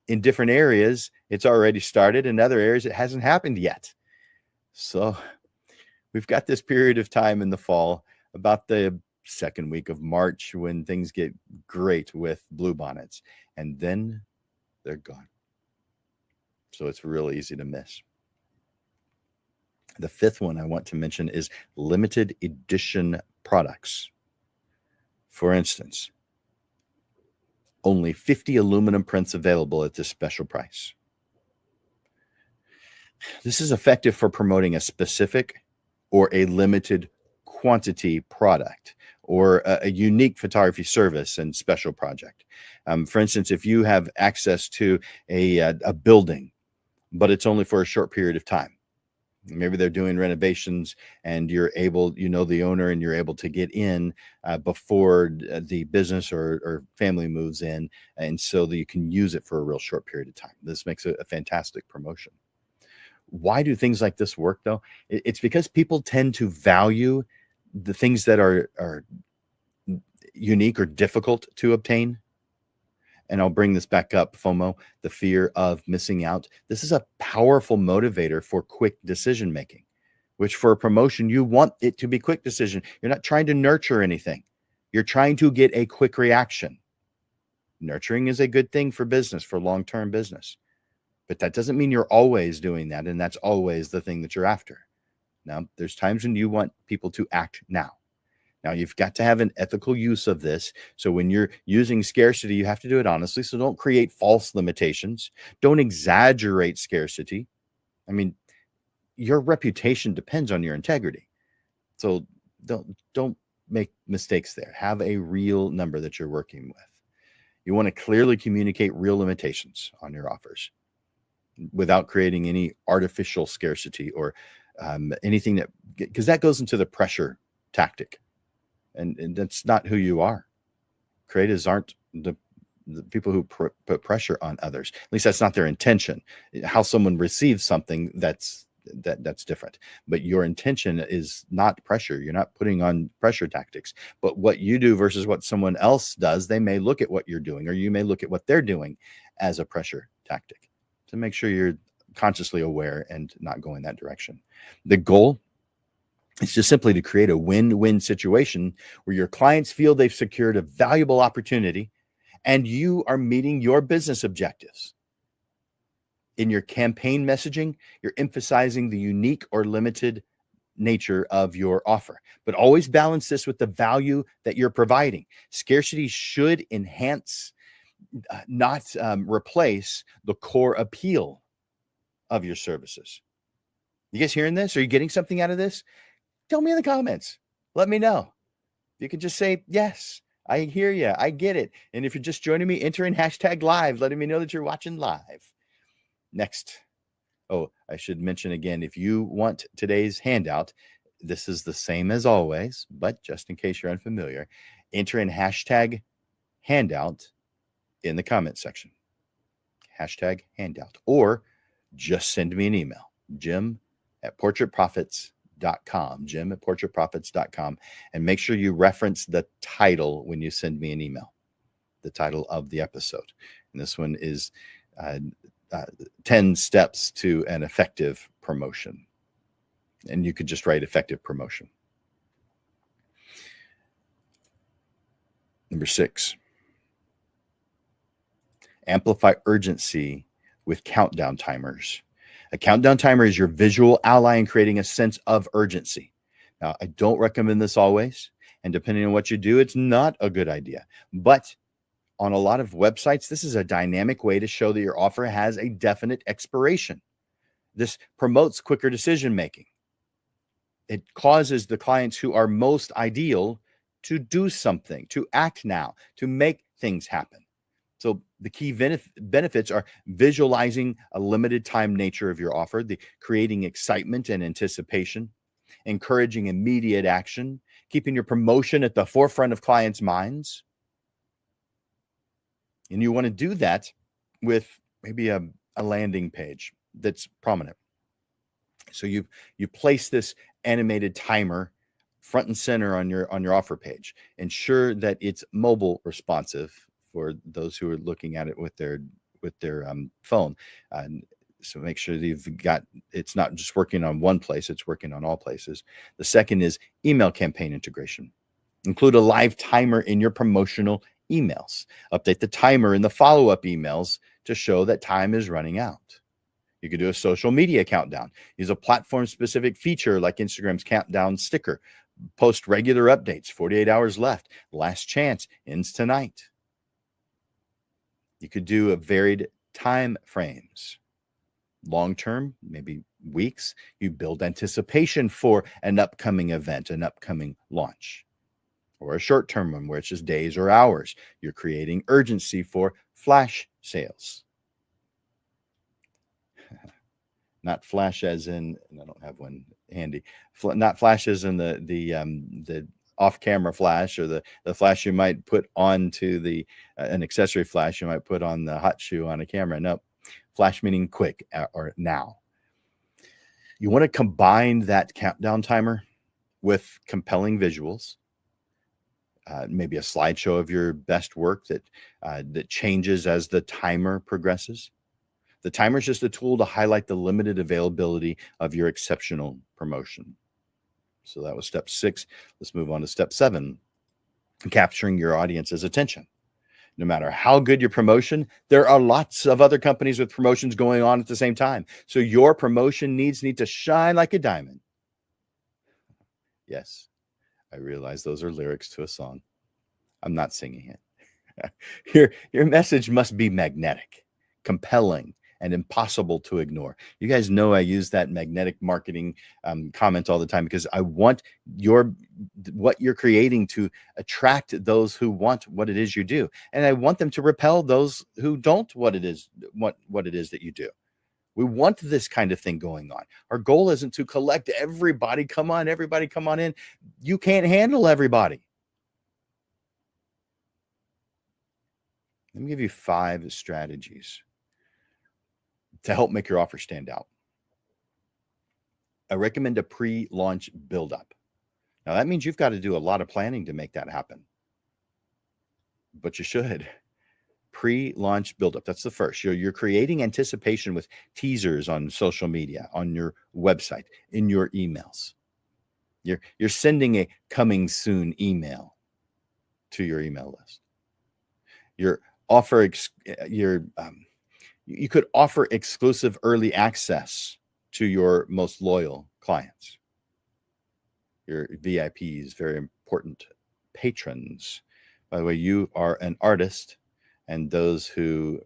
in different areas, it's already started. In other areas, it hasn't happened yet. So we've got this period of time in the fall, about the second week of March, when things get great with bluebonnets, and then they're gone. So it's really easy to miss. The fifth one I want to mention is limited edition products. For instance, only 50 aluminum prints available at this special price. This is effective for promoting a specific or a limited quantity product, or a unique photography service and special project. For instance, if you have access to a building, but it's only for a short period of time. Maybe they're doing renovations, and you're able, the owner, and you're able to get in before the business or family moves in, and so that you can use it for a real short period of time. This makes it a fantastic promotion. Why do things like this work, though? It's because people tend to value the things that are unique or difficult to obtain. And I'll bring this back up, FOMO, the fear of missing out. This is a powerful motivator for quick decision making, which for a promotion, you want it to be quick decision. You're not trying to nurture anything. You're trying to get a quick reaction. Nurturing is a good thing for business, for long-term business. But that doesn't mean you're always doing that, and that's always the thing that you're after. Now, there's times when you want people to act now. Now, you've got to have an ethical use of this. So when you're using scarcity, you have to do it honestly. So don't create false limitations. Don't exaggerate scarcity. I mean, your reputation depends on your integrity. So don't make mistakes there. Have a real number that you're working with. You want to clearly communicate real limitations on your offers without creating any artificial scarcity or anything because that goes into the pressure tactic. And that's not who you are. Creatives aren't the people who put pressure on others. At least that's not their intention. How someone receives something, that's different. But your intention is not pressure. You're not putting on pressure tactics. But what you do versus what someone else does, they may look at what you're doing, or you may look at what they're doing as a pressure tactic. So make sure you're consciously aware and not going that direction. The goal, it's just simply to create a win-win situation where your clients feel they've secured a valuable opportunity and you are meeting your business objectives. In your campaign messaging, you're emphasizing the unique or limited nature of your offer, but always balance this with the value that you're providing. Scarcity should enhance, not replace the core appeal of your services. You guys hearing this? Are you getting something out of this? Tell me in the comments. Let me know. You can just say, yes, I hear you. I get it. And if you're just joining me, enter in #live, letting me know that you're watching live. Next. Oh, I should mention again, if you want today's handout, this is the same as always, but just in case you're unfamiliar, enter in #handout in the comment section. #handout. Or just send me an email, jim@portraitprofits.com. jim@portraitprofits.com, and make sure you reference the title when you send me an email. the title of the episode. And this one is 10 steps to an effective promotion. And you could just write effective promotion. Number 6, amplify urgency with countdown timers. A countdown timer is your visual ally in creating a sense of urgency. Now, I don't recommend this always, and depending on what you do, it's not a good idea. But on a lot of websites, this is a dynamic way to show that your offer has a definite expiration. This promotes quicker decision making. It causes the clients who are most ideal to do something, to act now, to make things happen. So the key benefits are visualizing a limited time nature of your offer, the creating excitement and anticipation, encouraging immediate action, keeping your promotion at the forefront of clients' minds. And you want to do that with maybe a landing page that's prominent. So you place this animated timer front and center on your offer page. Ensure that it's mobile responsive for those who are looking at it with their phone. So make sure that it's not just working on one place, it's working on all places. The second is email campaign integration. Include a live timer in your promotional emails. Update the timer in the follow-up emails to show that time is running out. You could do a social media countdown. Use a platform-specific feature like Instagram's countdown sticker. Post regular updates, 48 hours left. Last chance, ends tonight. You could do a varied time frames. Long-term, maybe weeks. You build anticipation for an upcoming event, an upcoming launch. Or a short-term one where it's just days or hours. You're creating urgency for flash sales. Not flash as in, and I don't have one handy, not flash as in the off-camera flash or the flash you might put onto the an accessory flash you might put on the hot shoe on a camera. Nope. Flash meaning quick or now. You want to combine that countdown timer with compelling visuals. Maybe a slideshow of your best work that changes as the timer progresses. The timer is just a tool to highlight the limited availability of your exceptional promotion. So that was step 6. Let's move on to step 7, capturing your audience's attention. No matter how good your promotion, there are lots of other companies with promotions going on at the same time. So your promotion need to shine like a diamond. Yes, I realize those are lyrics to a song. I'm not singing it. Your message must be magnetic, compelling, and impossible to ignore. You guys know I use that magnetic marketing comment all the time because I want what you're creating to attract those who want what it is you do, and I want them to repel those who don't what it is that you do. We want this kind of thing going on. Our goal isn't to collect everybody. Come on, everybody, come on in. You can't handle everybody. Let me give you 5 strategies to help make your offer stand out. I recommend a pre-launch buildup. Now, that means you've got to do a lot of planning to make that happen. But you should. Pre-launch buildup. That's the first. You're creating anticipation with teasers on social media, on your website, in your emails. You're sending a coming soon email to your email list. You could offer exclusive early access to your most loyal clients. Your VIPs, very important patrons. By the way, you are an artist, and those who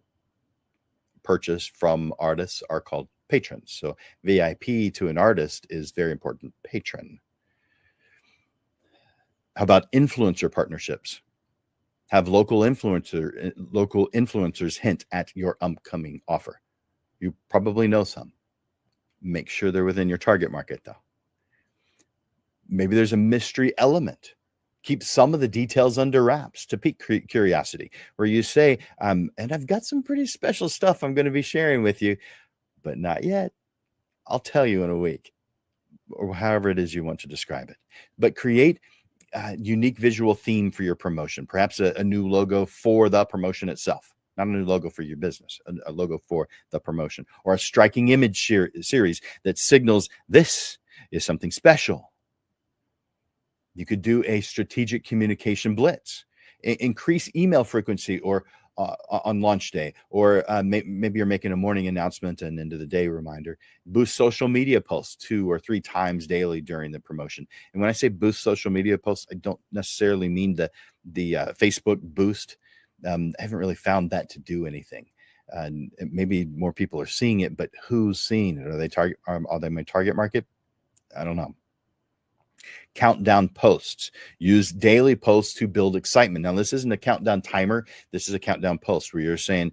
purchase from artists are called patrons. So VIP to an artist is very important patron. How about influencer partnerships? Have local influencers hint at your upcoming offer. You probably know some. Make sure they're within your target market, though. Maybe there's a mystery element. Keep some of the details under wraps to pique curiosity, where you say, and I've got some pretty special stuff I'm going to be sharing with you, but not yet. I'll tell you in a week, or however it is you want to describe it. But create unique visual theme for your promotion, perhaps a new logo for the promotion itself. Not a new logo for your business, a logo for the promotion, or a striking image series that signals this is something special. You could do a strategic communication blitz, increase email frequency, or on launch day, or maybe you're making a morning announcement and end of the day reminder. Boost social media posts 2 or 3 times daily during the promotion. And when I say boost social media posts, I don't necessarily mean the Facebook boost. I haven't really found that to do anything. Maybe more people are seeing it, but who's seeing it? Are they my target market? I don't know. Countdown posts. Use daily posts to build excitement. Now, this isn't a countdown timer. This is a countdown post where you're saying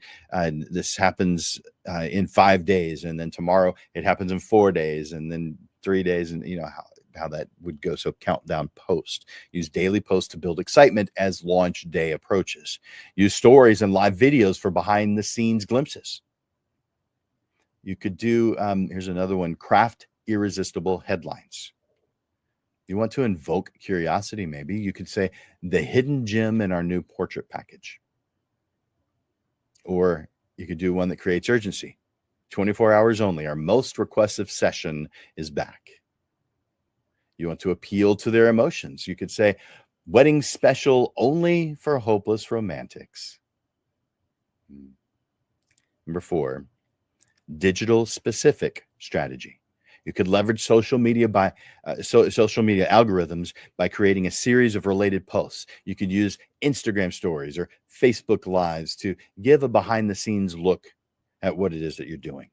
this happens in 5 days, and then tomorrow it happens in 4 days, and then 3 days, and you know how that would go. So countdown post. Use daily posts to build excitement as launch day approaches. Use stories and live videos for behind the scenes glimpses. You could do, here's another one, craft irresistible headlines. You want to invoke curiosity, maybe. You could say, the hidden gem in our new portrait package. Or you could do one that creates urgency. 24 hours only. Our most requested session is back. You want to appeal to their emotions. You could say, wedding special only for hopeless romantics. Number 4, digital specific strategy. You could leverage social media algorithms by creating a series of related posts. You could use Instagram stories or Facebook lives to give a behind the scenes look at what it is that you're doing.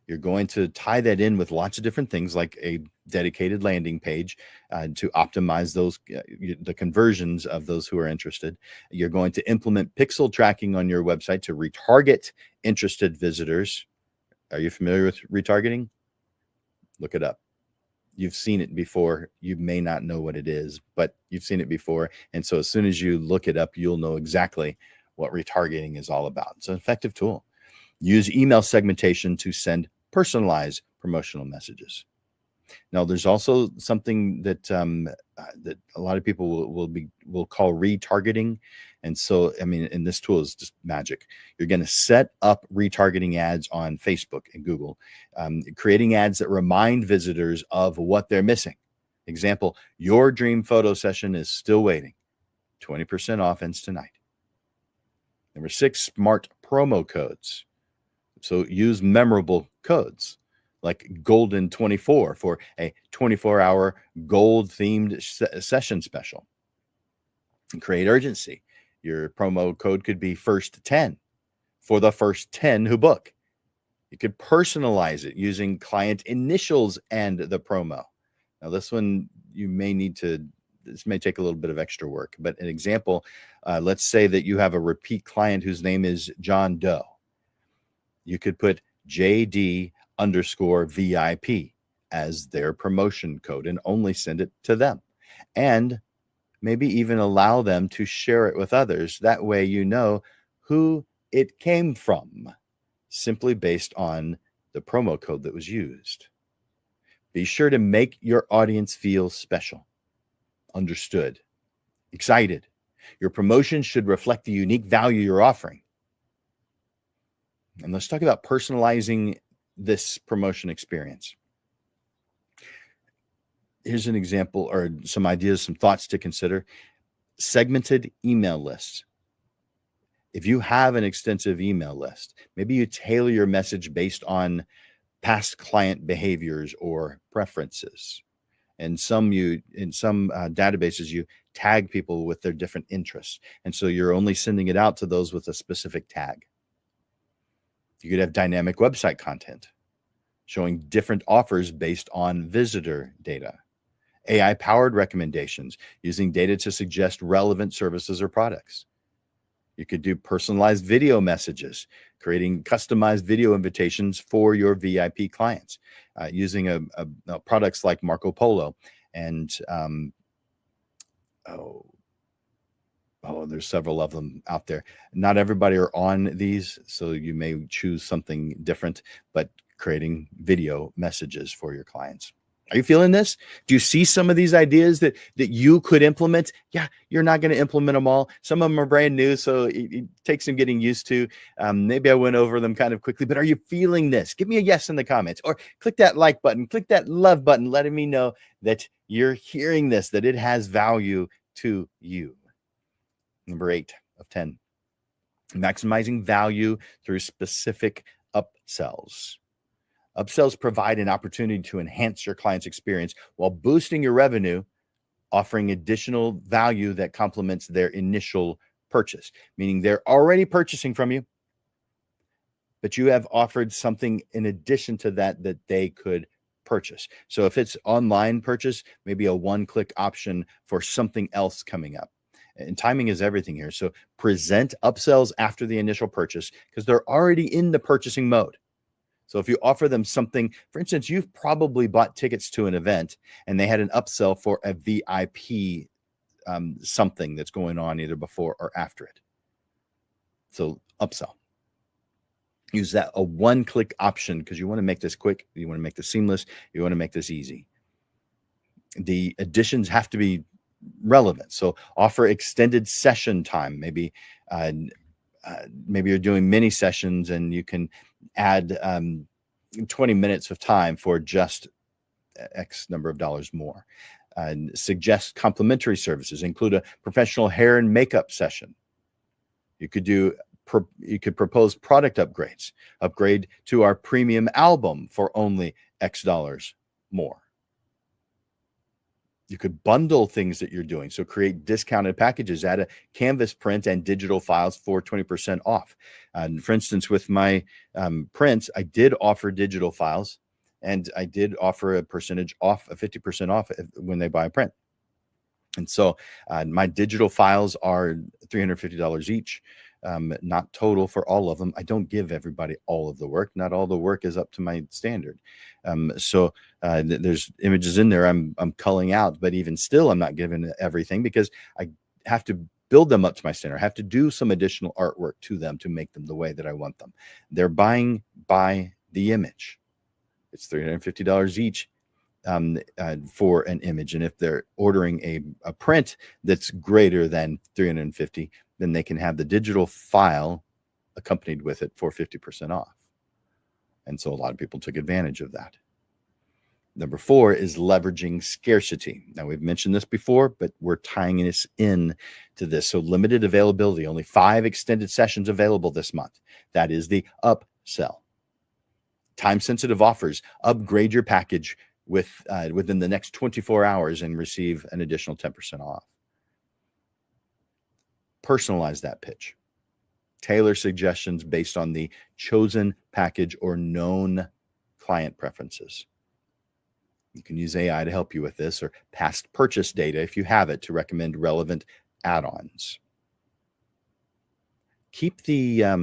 You're going to tie that in with lots of different things, like a dedicated landing page to optimize the conversions of those who are interested. You're going to implement pixel tracking on your website to retarget interested visitors. Are you familiar with retargeting? Look it up. You've seen it before. You may not know what it is, but you've seen it before. And so as soon as you look it up, you'll know exactly what retargeting is all about. It's an effective tool. Use email segmentation to send personalized promotional messages. Now, there's also something that that a lot of people will call retargeting. And so, I mean, and this tool is just magic. You're going to set up retargeting ads on Facebook and Google, creating ads that remind visitors of what they're missing. Example, your dream photo session is still waiting. 20% off ends tonight. Number 6, smart promo codes. So use memorable codes like Golden 24 for a 24-hour gold-themed session special. And create urgency. Your promo code could be first 10 for the first 10 who book. You could personalize it using client initials and the promo. Now, this one this may take a little bit of extra work, but an example, let's say that you have a repeat client whose name is John Doe. You could put JD_VIP as their promotion code and only send it to them. And maybe even allow them to share it with others. That way you know who it came from, simply based on the promo code that was used. Be sure to make your audience feel special, understood, excited. Your promotion should reflect the unique value you're offering. And let's talk about personalizing this promotion experience. Here's an example or some ideas, some thoughts to consider. Segmented email lists. If you have an extensive email list, maybe you tailor your message based on past client behaviors or preferences. And in some databases, you tag people with their different interests. And so you're only sending it out to those with a specific tag. You could have dynamic website content showing different offers based on visitor data. AI-powered recommendations using data to suggest relevant services or products. You could do personalized video messages, creating customized video invitations for your VIP clients using products like Marco Polo and there's several of them out there. Not everybody are on these, so you may choose something different, but creating video messages for your clients. Are you feeling this? Do you see some of these ideas that you could implement? Yeah, you're not going to implement them all. Some of them are brand new, so it takes some getting used to. Maybe I went over them kind of quickly, but are you feeling this? Give me a yes in the comments, or click that like button, click that love button, letting me know that you're hearing this, that it has value to you. Number 8 of 10, maximizing value through specific upsells. Upsells provide an opportunity to enhance your client's experience while boosting your revenue, offering additional value that complements their initial purchase, meaning they're already purchasing from you, but you have offered something in addition to that that they could purchase. So if it's online purchase, maybe a one-click option for something else coming up. And timing is everything here. So present upsells after the initial purchase because they're already in the purchasing mode. So if you offer them something, for instance, you've probably bought tickets to an event and they had an upsell for a VIP something that's going on either before or after it. So upsell. Use that a one-click option because you want to make this quick. You want to make this seamless. You want to make this easy. The additions have to be relevant. So offer extended session time. Maybe you're doing mini sessions and you can add 20 minutes of time for just X number of dollars more. Suggest complimentary services. Include a professional hair and makeup session. You could propose product upgrades. Upgrade to our premium album for only X dollars more. You could bundle things that you're doing. So create discounted packages, add a canvas print and digital files for 20% off. For instance, with my prints, I did offer digital files and I did offer a percentage off, a 50% off when they buy a print. And so my digital files are $350 each. Not total for all of them. I don't give everybody all of the work. Not all the work is up to my standard. So there's images in there I'm culling out, but even still, I'm not giving everything because I have to build them up to my standard. I have to do some additional artwork to them to make them the way that I want them. They're buying by the image. It's $350 each for an image. And if they're ordering a print that's greater than $350, then they can have the digital file accompanied with it for 50% off. And so a lot of people took advantage of that. Number 4 is leveraging scarcity. Now, we've mentioned this before, but we're tying this in to this. So limited availability, only 5 extended sessions available this month. That is the upsell. Time-sensitive offers. Upgrade your package within the next 24 hours and receive an additional 10% off. Personalize that pitch. Tailor suggestions based on the chosen package or known client preferences. You can use AI to help you with this or past purchase data if you have it to recommend relevant add-ons. Keep the, at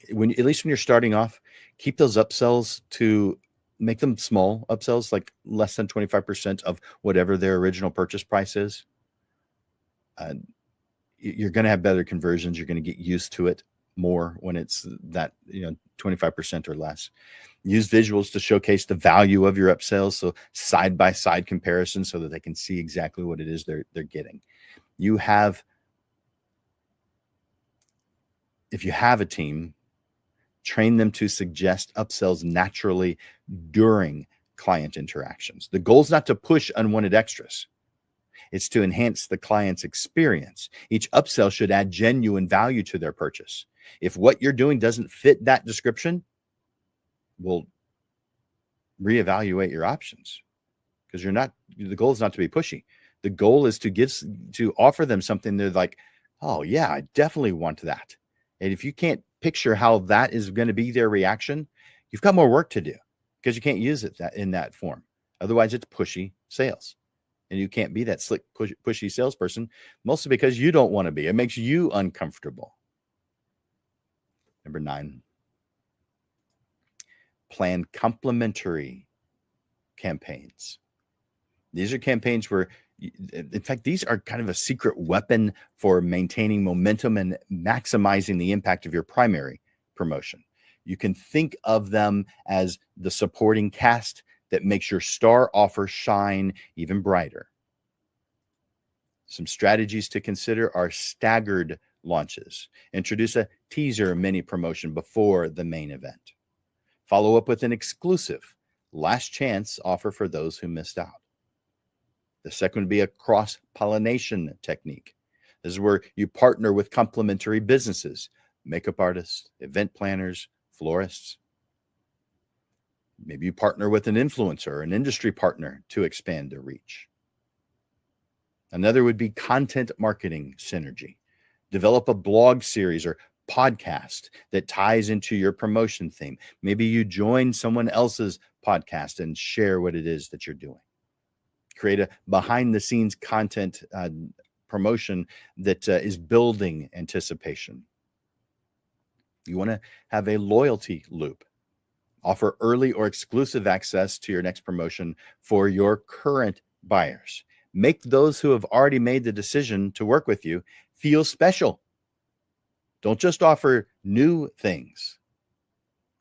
least when you're starting off, keep those upsells to make them small upsells, like less than 25% of whatever their original purchase price is. You're going to have better conversions. You're going to get used to it more when it's that 25% or less. Use visuals to showcase the value of your upsells. So side-by-side comparison so that they can see exactly what it is they're getting. If you have a team, train them to suggest upsells naturally during client interactions. The goal is not to push unwanted extras. It's to enhance the client's experience. Each upsell should add genuine value to their purchase. If what you're doing doesn't fit that description, we'll reevaluate your options because the goal is not to be pushy. The goal is to offer them something they're like, oh yeah, I definitely want that. And if you can't picture how that is going to be their reaction, you've got more work to do because you can't use it in that form. Otherwise, it's pushy sales. And you can't be that slick, pushy salesperson, mostly because you don't want to be. It makes you uncomfortable. Number 9, plan complementary campaigns. These are campaigns where, in fact, these are kind of a secret weapon for maintaining momentum and maximizing the impact of your primary promotion. You can think of them as the supporting cast that makes your star offer shine even brighter. Some strategies to consider are staggered launches. Introduce a teaser mini promotion before the main event. Follow up with an exclusive last chance offer for those who missed out. The second would be a cross-pollination technique. This is where you partner with complementary businesses, makeup artists, event planners, florists. Maybe you partner with an influencer or an industry partner to expand their reach. Another would be content marketing synergy. Develop a blog series or podcast that ties into your promotion theme. Maybe you join someone else's podcast and share what it is that you're doing. Create a behind-the-scenes content promotion that is building anticipation. You want to have a loyalty loop. Offer early or exclusive access to your next promotion for your current buyers. Make those who have already made the decision to work with you feel special. Don't just offer new things.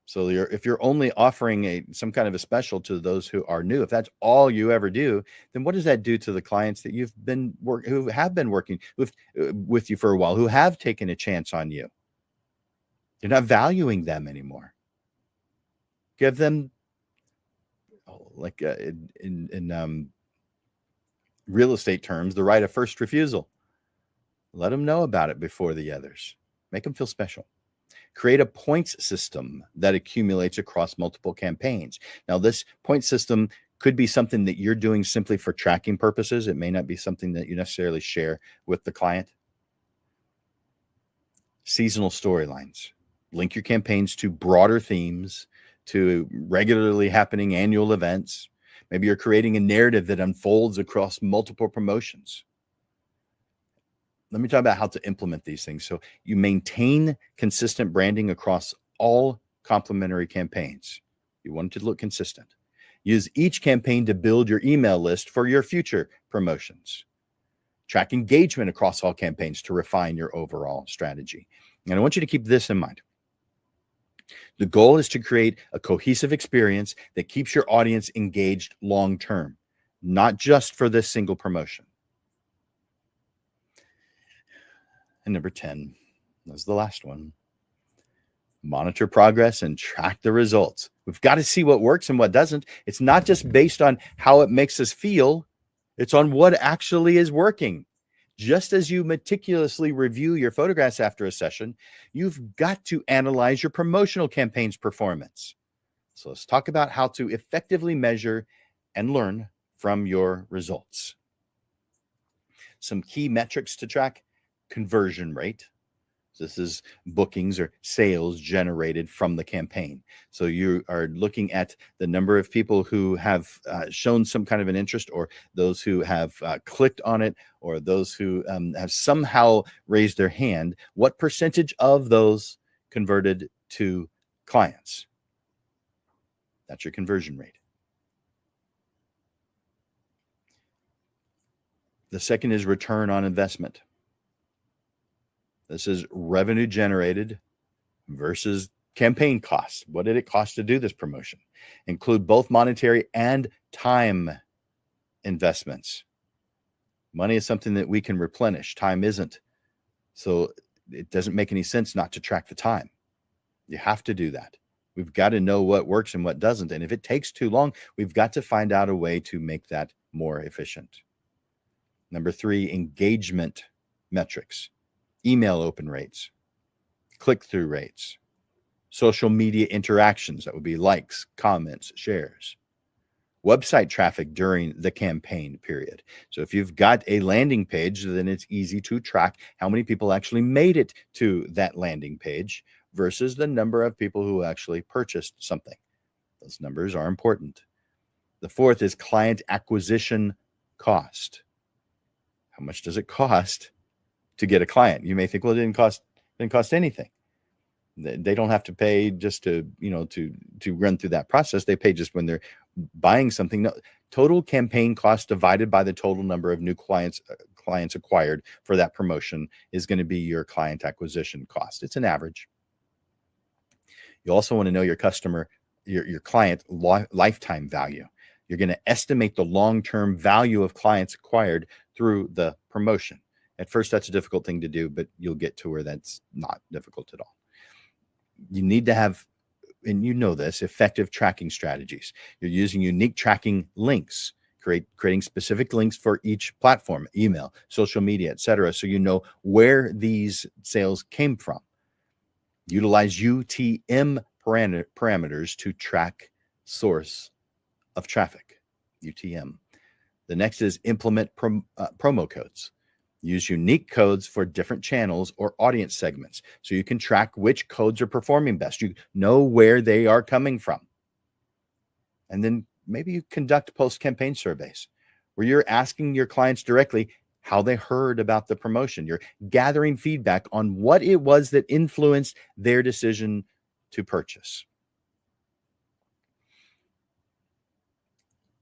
So if you're only offering some kind of a special to those who are new, if that's all you ever do, then what does that do to the clients that who have been working with you for a while, who have taken a chance on you? You're not valuing them anymore. Give them, like in real estate terms, the right of first refusal. Let them know about it before the others. Make them feel special. Create a points system that accumulates across multiple campaigns. Now, this point system could be something that you're doing simply for tracking purposes. It may not be something that you necessarily share with the client. Seasonal storylines. Link your campaigns to broader themes, to regularly happening annual events. Maybe you're creating a narrative that unfolds across multiple promotions. Let me talk about how to implement these things. So you maintain consistent branding across all complementary campaigns. You want it to look consistent. Use each campaign to build your email list for your future promotions. Track engagement across all campaigns to refine your overall strategy. And I want you to keep this in mind. The goal is to create a cohesive experience that keeps your audience engaged long-term, not just for this single promotion. And number 10, that's the last one. Monitor progress and track the results. We've got to see what works and what doesn't. It's not just based on how it makes us feel. It's on what actually is working. Just as you meticulously review your photographs after a session, you've got to analyze your promotional campaign's performance. So let's talk about how to effectively measure and learn from your results. Some key metrics to track: conversion rate. This is bookings or sales generated from the campaign. So you are looking at the number of people who have shown some kind of an interest, or those who have clicked on it, or those who have somehow raised their hand. What percentage of those converted to clients? That's your conversion rate. The second is return on investment. This is revenue generated versus campaign costs. What did it cost to do this promotion? Include both monetary and time investments. Money is something that we can replenish. Time isn't. So it doesn't make any sense not to track the time. You have to do that. We've got to know what works and what doesn't. And if it takes too long, we've got to find out a way to make that more efficient. Number 3, engagement metrics. Email open rates, click-through rates, social media interactions, that would be likes, comments, shares, website traffic during the campaign period. So if you've got a landing page, then it's easy to track how many people actually made it to that landing page versus the number of people who actually purchased something. Those numbers are important. The fourth is client acquisition cost. How much does it cost to get a client? You may think, well, it didn't cost anything. They don't have to pay just to run through that process. They pay just when they're buying something. No, total campaign cost divided by the total number of new clients acquired for that promotion is going to be your client acquisition cost. It's an average. You also want to know your customer, your client lifetime value. You're going to estimate the long-term value of clients acquired through the promotion. At first, that's a difficult thing to do, but you'll get to where that's not difficult at all. You need to have, and you know this, effective tracking strategies. You're using unique tracking links, creating specific links for each platform, email, social media, etc., so you know where these sales came from. Utilize UTM parameters to track source of traffic, UTM. The next is implement promo codes. Use unique codes for different channels or audience segments so you can track which codes are performing best. You know where they are coming from. And then maybe you conduct post-campaign surveys where you're asking your clients directly how they heard about the promotion. You're gathering feedback on what it was that influenced their decision to purchase.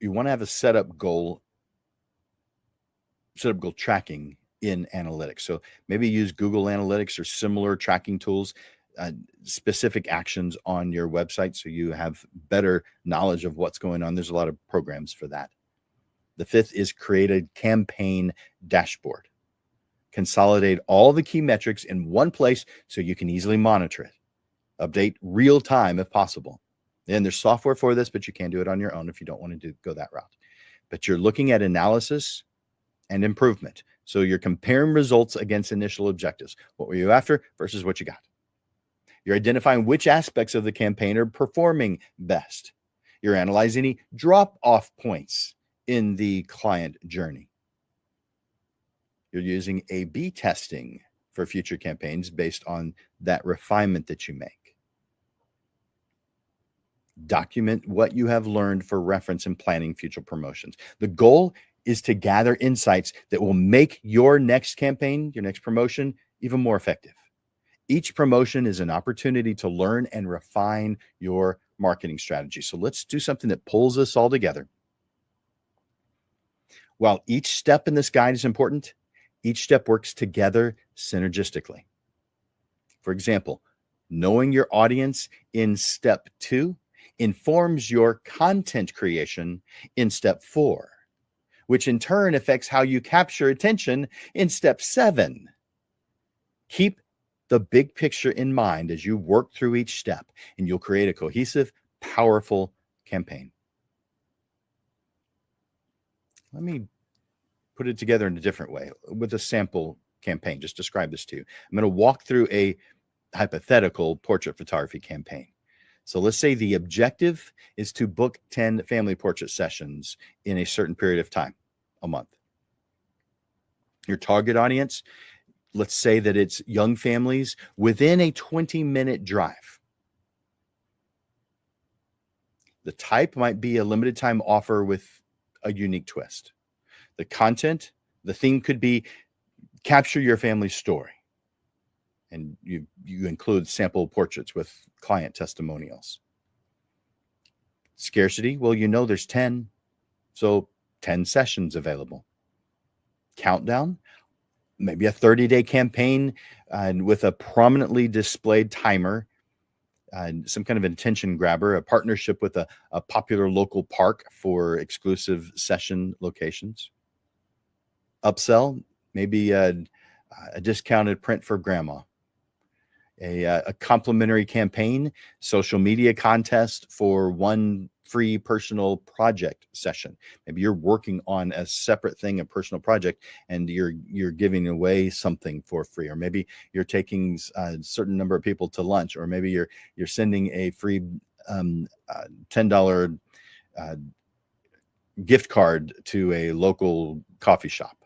You want to have a setup goal tracking in analytics. So maybe use Google Analytics or similar tracking tools, specific actions on your website so you have better knowledge of what's going on. There's a lot of programs for that. The fifth is create a campaign dashboard. Consolidate all the key metrics in one place so you can easily monitor it. Update real time if possible. And there's software for this, but you can do it on your own if you don't want to go that route. But you're looking at analysis and improvement. So you're comparing results against initial objectives. What were you after versus what you got? You're identifying which aspects of the campaign are performing best. You're analyzing any drop-off points in the client journey. You're using A/B testing for future campaigns based on that refinement that you make. Document what you have learned for reference in planning future promotions. The goal is to gather insights that will make your next campaign, your next promotion, even more effective. Each promotion is an opportunity to learn and refine your marketing strategy. So let's do something that pulls us all together. While each step in this guide is important, each step works together synergistically. For example, knowing your audience in step 2 informs your content creation in step 4, which in turn affects how you capture attention in step 7. Keep the big picture in mind as you work through each step, and you'll create a cohesive, powerful campaign. Let me put it together in a different way with a sample campaign. Just describe this to you. I'm going to walk through a hypothetical portrait photography campaign. So let's say the objective is to book 10 family portrait sessions in a certain period of time, a month. Your target audience, let's say that it's young families within a 20-minute drive. The type might be a limited time offer with a unique twist. The content, the theme could be capture your family's story. And you include sample portraits with client testimonials. Scarcity, well, you know there's 10, so 10 sessions available. Countdown, maybe a 30-day campaign with a prominently displayed timer, some kind of attention grabber, a partnership with a popular local park for exclusive session locations. Upsell, maybe a discounted print for grandma. A complimentary campaign, social media contest for one free personal project session. Maybe you're working on a separate thing, a personal project, and you're giving away something for free, or maybe you're taking a certain number of people to lunch, or maybe you're sending a free $10 gift card to a local coffee shop.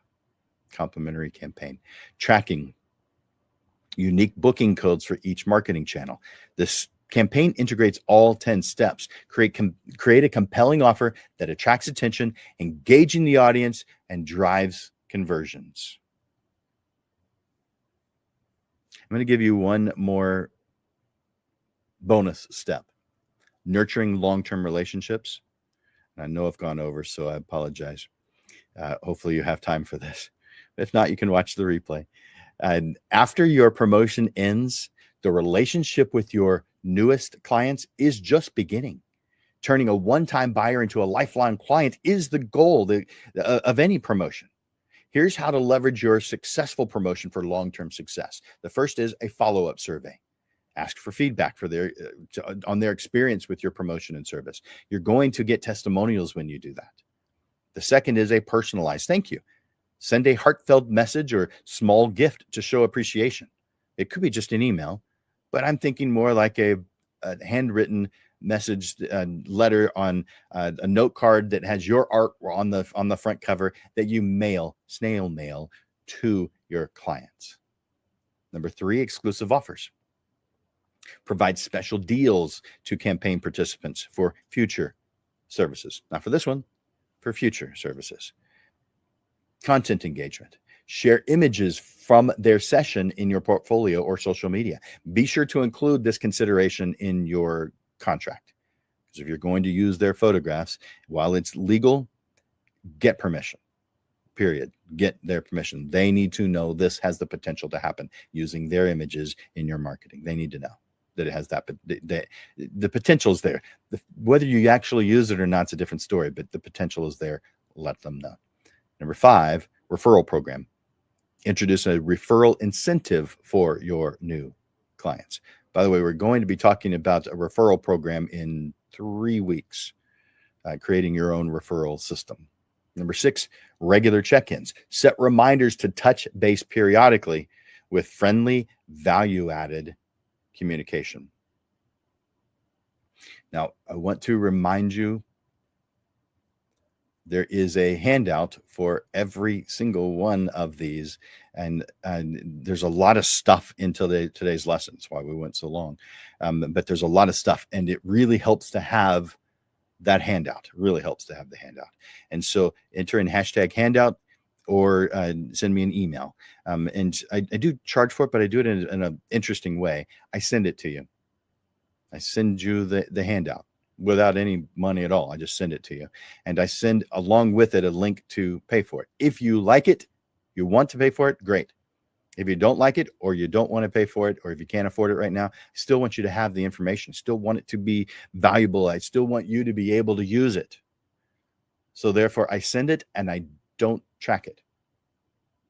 Complimentary campaign. Tracking. Unique booking codes for each marketing channel. This campaign integrates all 10 steps. Create a compelling offer that attracts attention, engaging the audience, and drives conversions. I'm going to give you one more bonus step. Nurturing long-term relationships. I know I've gone over, so I apologize. Hopefully you have time for this. If not, you can watch the replay. And after your promotion ends, the relationship with your newest clients is just beginning. Turning a one-time buyer into a lifelong client is the goal of any promotion. Here's how to leverage your successful promotion for long-term success. The first is a follow-up survey. Ask for feedback on their experience with your promotion and service. You're going to get testimonials when you do that. The second is a personalized thank you. Send a heartfelt message or small gift to show appreciation. It could be just an email, but I'm thinking more like a handwritten message letter on a note card that has your art on the front cover that you snail mail to your clients. Number 3, exclusive offers. Provide special deals to campaign participants for future services. Not for this one, for future services. Content engagement. Share images from their session in your portfolio or social media. Be sure to include this consideration in your contract. Because if you're going to use their photographs, while it's legal, get permission. Period. Get their permission. They need to know this has the potential to happen using their images in your marketing. They need to know that it has that, but the potential is there. Whether you actually use it or not is a different story, but the potential is there. Let them know. Number 5, referral program. Introduce a referral incentive for your new clients. By the way, we're going to be talking about a referral program in 3 weeks, creating your own referral system. Number 6, regular check-ins. Set reminders to touch base periodically with friendly, value-added communication. Now, I want to remind you there is a handout for every single one of these, and there's a lot of stuff in today's lesson. That's why we went so long. But there's a lot of stuff, and it really helps to have that handout. It really helps to have the handout. And so enter in hashtag handout or send me an email. And I do charge for it, but I do it in an interesting way. I send it to you. I send you the handout without any money at all. I just send it to you. And I send along with it a link to pay for it. If you like it, you want to pay for it, great. If you don't like it, or you don't want to pay for it, or if you can't afford it right now, I still want you to have the information. Still want it to be valuable. I still want you to be able to use it. So therefore, I send it and I don't track it.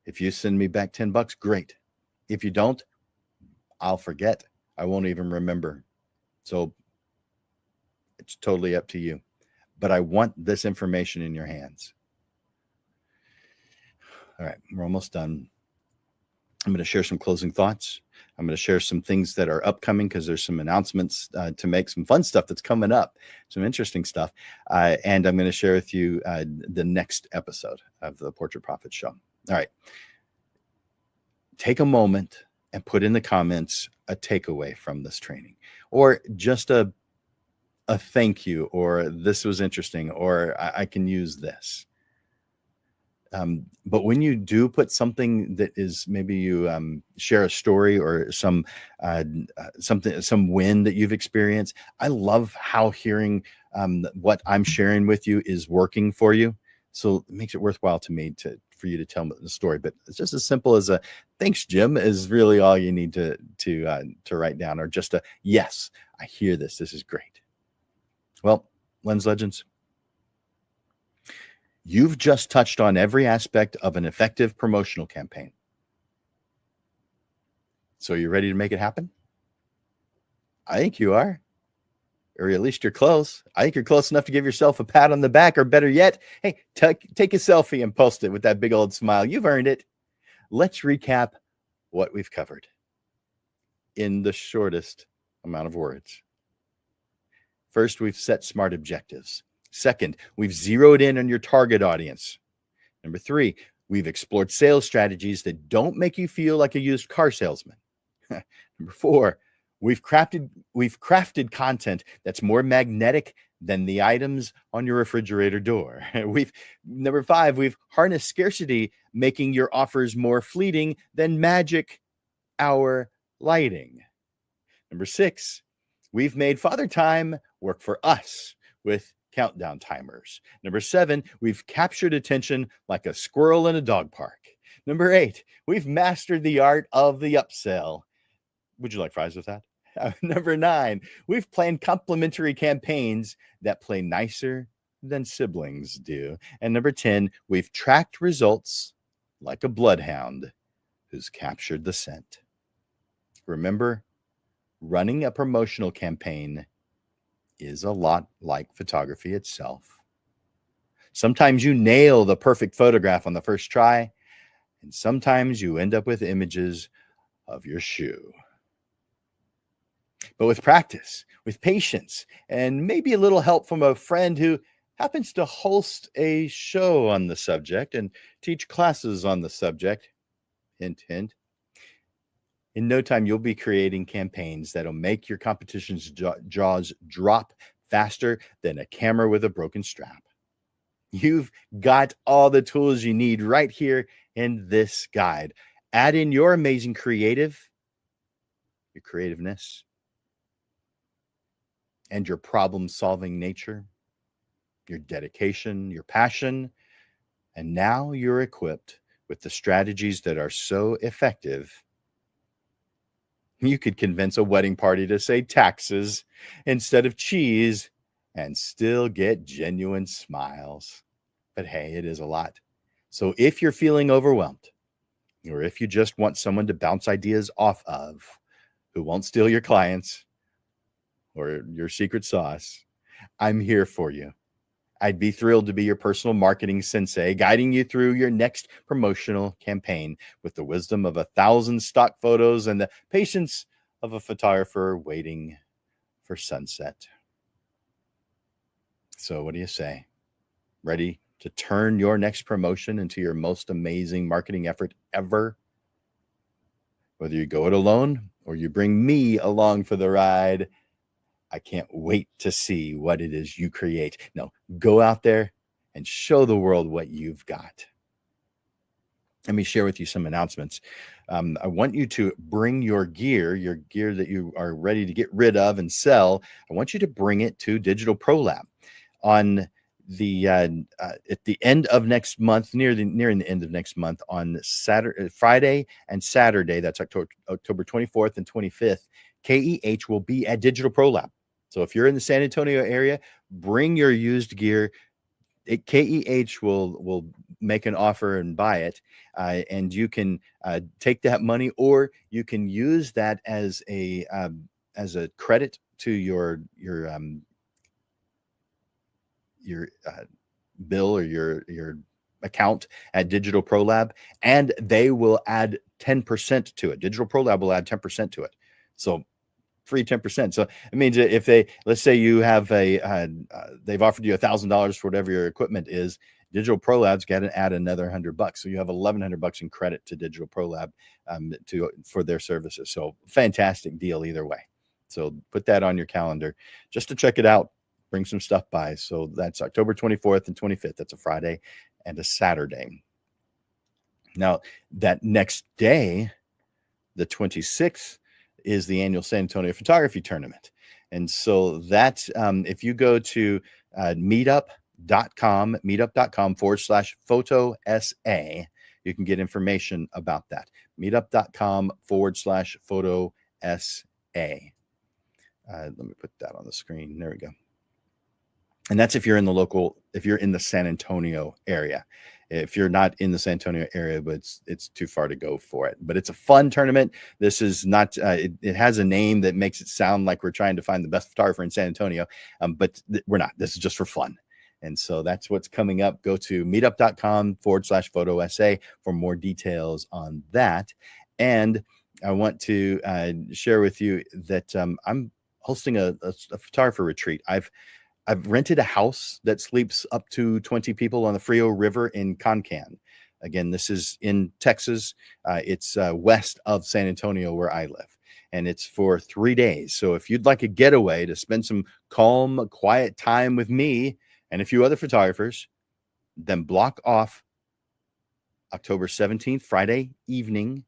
If you send me back $10, great. If you don't, I'll forget. I won't even remember. So it's totally up to you. But I want this information in your hands. All right, we're almost done. I'm going to share some closing thoughts. I'm going to share some things that are upcoming because there's some announcements to make, some fun stuff that's coming up, some interesting stuff. And I'm going to share with you the next episode of the Portrait Profit Show. All right. Take a moment and put in the comments a takeaway from this training, or just a thank you, or this was interesting, or I can use this. But when you do put something that is, maybe you share a story or some win that you've experienced. I love how hearing what I'm sharing with you is working for you. So it makes it worthwhile to me for you to tell me the story. But it's just as simple as a thanks, Jim, is really all you need to write down, or just a yes, I hear this. This is great. Well, Lens Legends, you've just touched on every aspect of an effective promotional campaign. So you ready to make it happen? I think you are. Or at least you're close. I think you're close enough to give yourself a pat on the back, or better yet, hey, take a selfie and post it with that big old smile. You've earned it. Let's recap what we've covered in the shortest amount of words. First, we've set smart objectives. Second, we've zeroed in on your target audience. Number 3, we've explored sales strategies that don't make you feel like a used car salesman. Number 4, we've crafted content that's more magnetic than the items on your refrigerator door. Number 5, we've harnessed scarcity, making your offers more fleeting than magic hour lighting. Number 6, we've made Father Time work for us with countdown timers. Number 7, we've captured attention like a squirrel in a dog park. Number 8, we've mastered the art of the upsell. Would you like fries with that? Number 9, we've planned complementary campaigns that play nicer than siblings do. And number 10, we've tracked results like a bloodhound who's captured the scent. Remember, running a promotional campaign is a lot like photography itself. Sometimes you nail the perfect photograph on the first try, and sometimes you end up with images of your shoe. But with practice, with patience, and maybe a little help from a friend who happens to host a show on the subject and teach classes on the subject, hint, hint, in no time you'll be creating campaigns that'll make your competition's jaws drop faster than a camera with a broken strap. You've got all the tools you need right here in this guide. Add in your amazing your creativeness, and your problem-solving nature, your dedication, your passion, and now you're equipped with the strategies that are so effective. You could convince a wedding party to say taxes instead of cheese and still get genuine smiles. But hey, it is a lot. So if you're feeling overwhelmed, or if you just want someone to bounce ideas off of who won't steal your clients or your secret sauce, I'm here for you. I'd be thrilled to be your personal marketing sensei, guiding you through your next promotional campaign with the wisdom of 1,000 stock photos and the patience of a photographer waiting for sunset. So what do you say? Ready to turn your next promotion into your most amazing marketing effort ever? Whether you go it alone or you bring me along for the ride, I can't wait to see what it is you create. No, go out there and show the world what you've got. Let me share with you some announcements. I want you to bring your gear that you are ready to get rid of and sell. I want you to bring it to Digital Pro Lab on the at the end of next month, nearing the end of next month, on Friday and Saturday. That's October 24th and 25th. KEH will be at Digital Pro Lab. So if you're in the San Antonio area, bring your used gear. KEH will make an offer and buy it, and you can take that money, or you can use that as a credit to your bill or your account at Digital Pro Lab, and they will add 10% to it. Digital Pro Lab will add 10% to it. So free 10%. So it means that if let's say you have they've offered you $1,000 for whatever your equipment is, Digital Pro Lab's got to add another $100. So you have $1,100 in credit to Digital Pro Lab for their services. So fantastic deal either way. So put that on your calendar just to check it out. Bring some stuff by. So that's October 24th and 25th. That's a Friday and a Saturday. Now, that next day, the 26th, is the annual San Antonio Photography Tournament. And so that, if you go to meetup.com/photo-SA, you can get information about that. Meetup.com/photo-SA. Let me put that on the screen. There we go. And that's if you're in the San Antonio area. If you're not in the San Antonio area, but it's too far to go for it. But it's a fun tournament. This is not, it has a name that makes it sound like we're trying to find the best photographer in San Antonio, but we're not. This is just for fun. And so that's what's coming up. Go to meetup.com/photo-SA for more details on that. And I want to share with you that I'm hosting a photographer retreat. I've rented a house that sleeps up to 20 people on the Frio River in Concan. Again, this is in Texas. It's west of San Antonio where I live, and it's for 3 days. So if you'd like a getaway to spend some calm, quiet time with me and a few other photographers, then block off October 17th, Friday evening,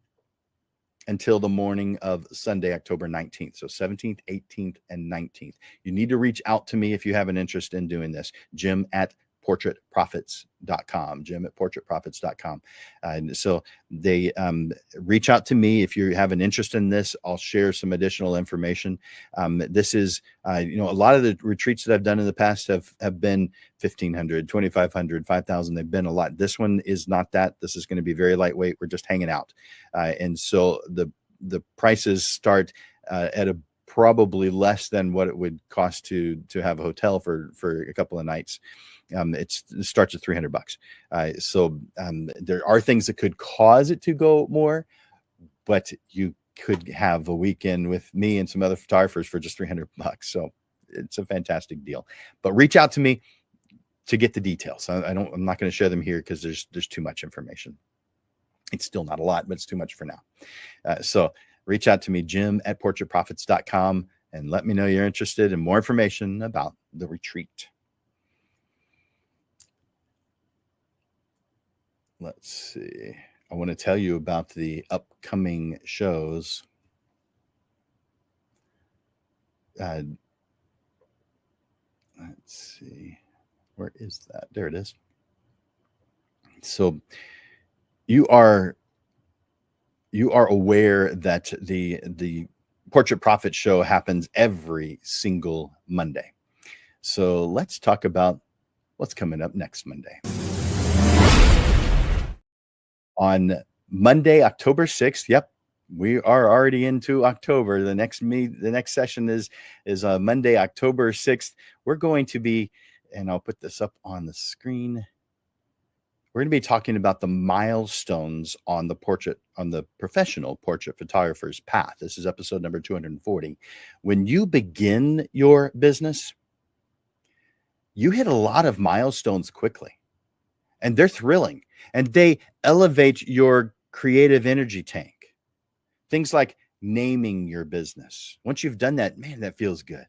until the morning of Sunday, October 19th. So 17th, 18th, and 19th. You need to reach out to me if you have an interest in doing this. Jim at portraitprofits.com, jim@portraitprofits.com. And so they reach out to me if you have an interest in this. I'll share some additional information. This is, a lot of the retreats that I've done in the past have been 1,500, 2,500, 5,000. They've been a lot. This one is not that. This is going to be very lightweight. We're just hanging out. And so the prices start at a probably less than what it would cost to have a hotel for a couple of nights. It starts at $300. So there are things that could cause it to go more, but you could have a weekend with me and some other photographers for just $300. So it's a fantastic deal. But reach out to me to get the details. I'm not going to share them here because there's too much information. It's still not a lot, but it's too much for now. So reach out to me, jim@portraitprofits.com, and let me know you're interested in more information about the retreat. Let's see. I want to tell you about the upcoming shows. Let's see. Where is that? There it is. So you are aware that the Portrait Profit Show happens every single Monday. So let's talk about what's coming up next Monday. On Monday, October 6th, yep, we are already into October. The next session is Monday, October 6th. We're going to be, and I'll put this up on the screen. We're going to be talking about the milestones on the professional portrait photographer's path. This is episode number 240. When you begin your business, you hit a lot of milestones quickly, and they're thrilling, and they elevate your creative energy tank. Things like naming your business. Once you've done that, man, that feels good.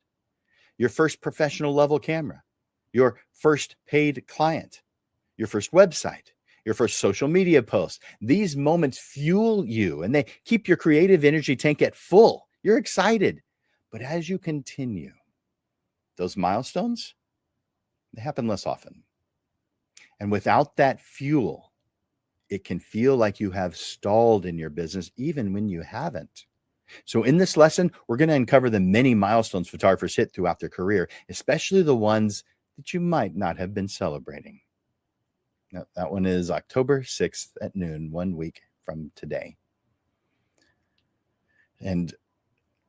Your first professional level camera, your first paid client, your first website, your first social media post. These moments fuel you and they keep your creative energy tank at full. You're excited. But as you continue, those milestones, they happen less often. And without that fuel, it can feel like you have stalled in your business, even when you haven't. So in this lesson, we're going to uncover the many milestones photographers hit throughout their career, especially the ones that you might not have been celebrating. Now, that one is October 6th at noon, 1 week from today. And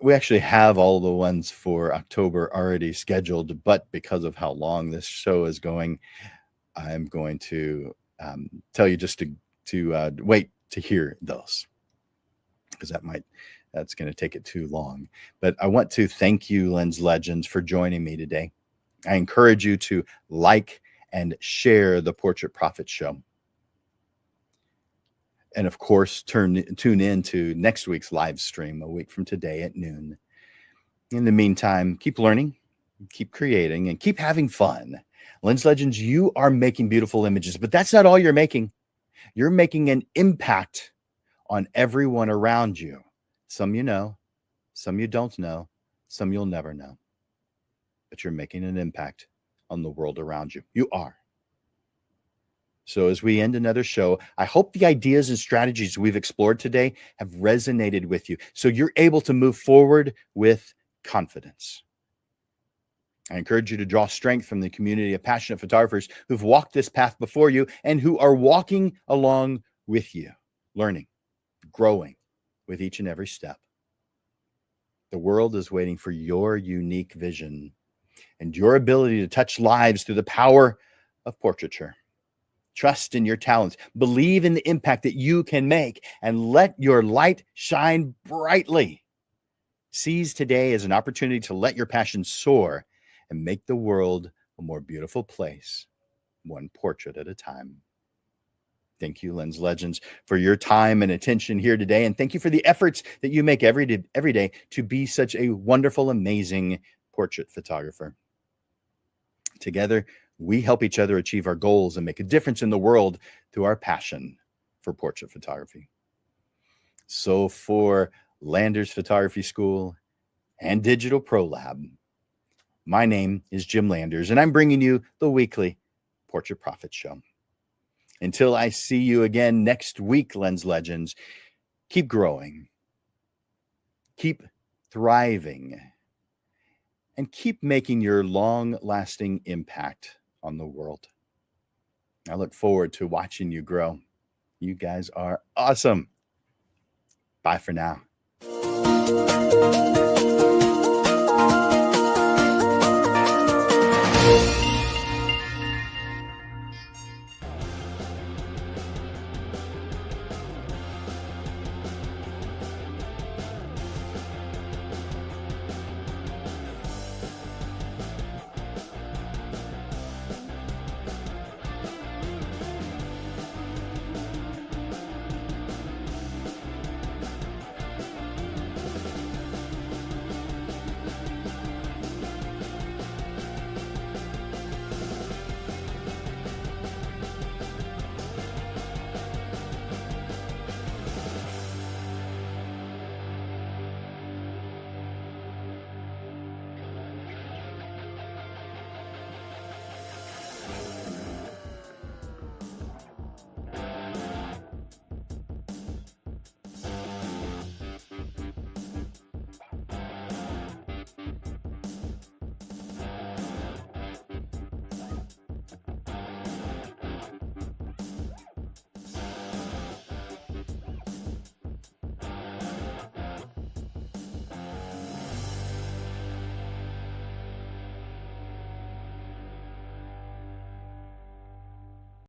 we actually have all the ones for October already scheduled, but because of how long this show is going, I'm going to tell you just to wait to hear those, because that's going to take it too long. But I want to thank you, Lens Legends, for joining me today. I encourage you to like and share the Portrait Profit Show. And of course, tune in to next week's live stream a week from today at noon. In the meantime, keep learning, keep creating, and keep having fun. Lens Legends, you are making beautiful images, but that's not all you're making. You're making an impact on everyone around you. Some you know, some you don't know, some you'll never know. But you're making an impact on the world around you. You are. So as we end another show, I hope the ideas and strategies we've explored today have resonated with you, so you're able to move forward with confidence. I encourage you to draw strength from the community of passionate photographers who've walked this path before you and who are walking along with you, learning, growing with each and every step. The world is waiting for your unique vision and your ability to touch lives through the power of portraiture. Trust in your talents, believe in the impact that you can make, and let your light shine brightly. Seize today as an opportunity to let your passion soar and make the world a more beautiful place, one portrait at a time. Thank you, Lens Legends, for your time and attention here today. And thank you for the efforts that you make every day to be such a wonderful, amazing portrait photographer. Together, we help each other achieve our goals and make a difference in the world through our passion for portrait photography. So for Landers Photography School and Digital Pro Lab, my name is Jim Landers, and I'm bringing you the weekly Portrait Profit Show. Until I see you again next week, Lens Legends, keep growing, keep thriving, and keep making your long-lasting impact on the world. I look forward to watching you grow. You guys are awesome. Bye for now.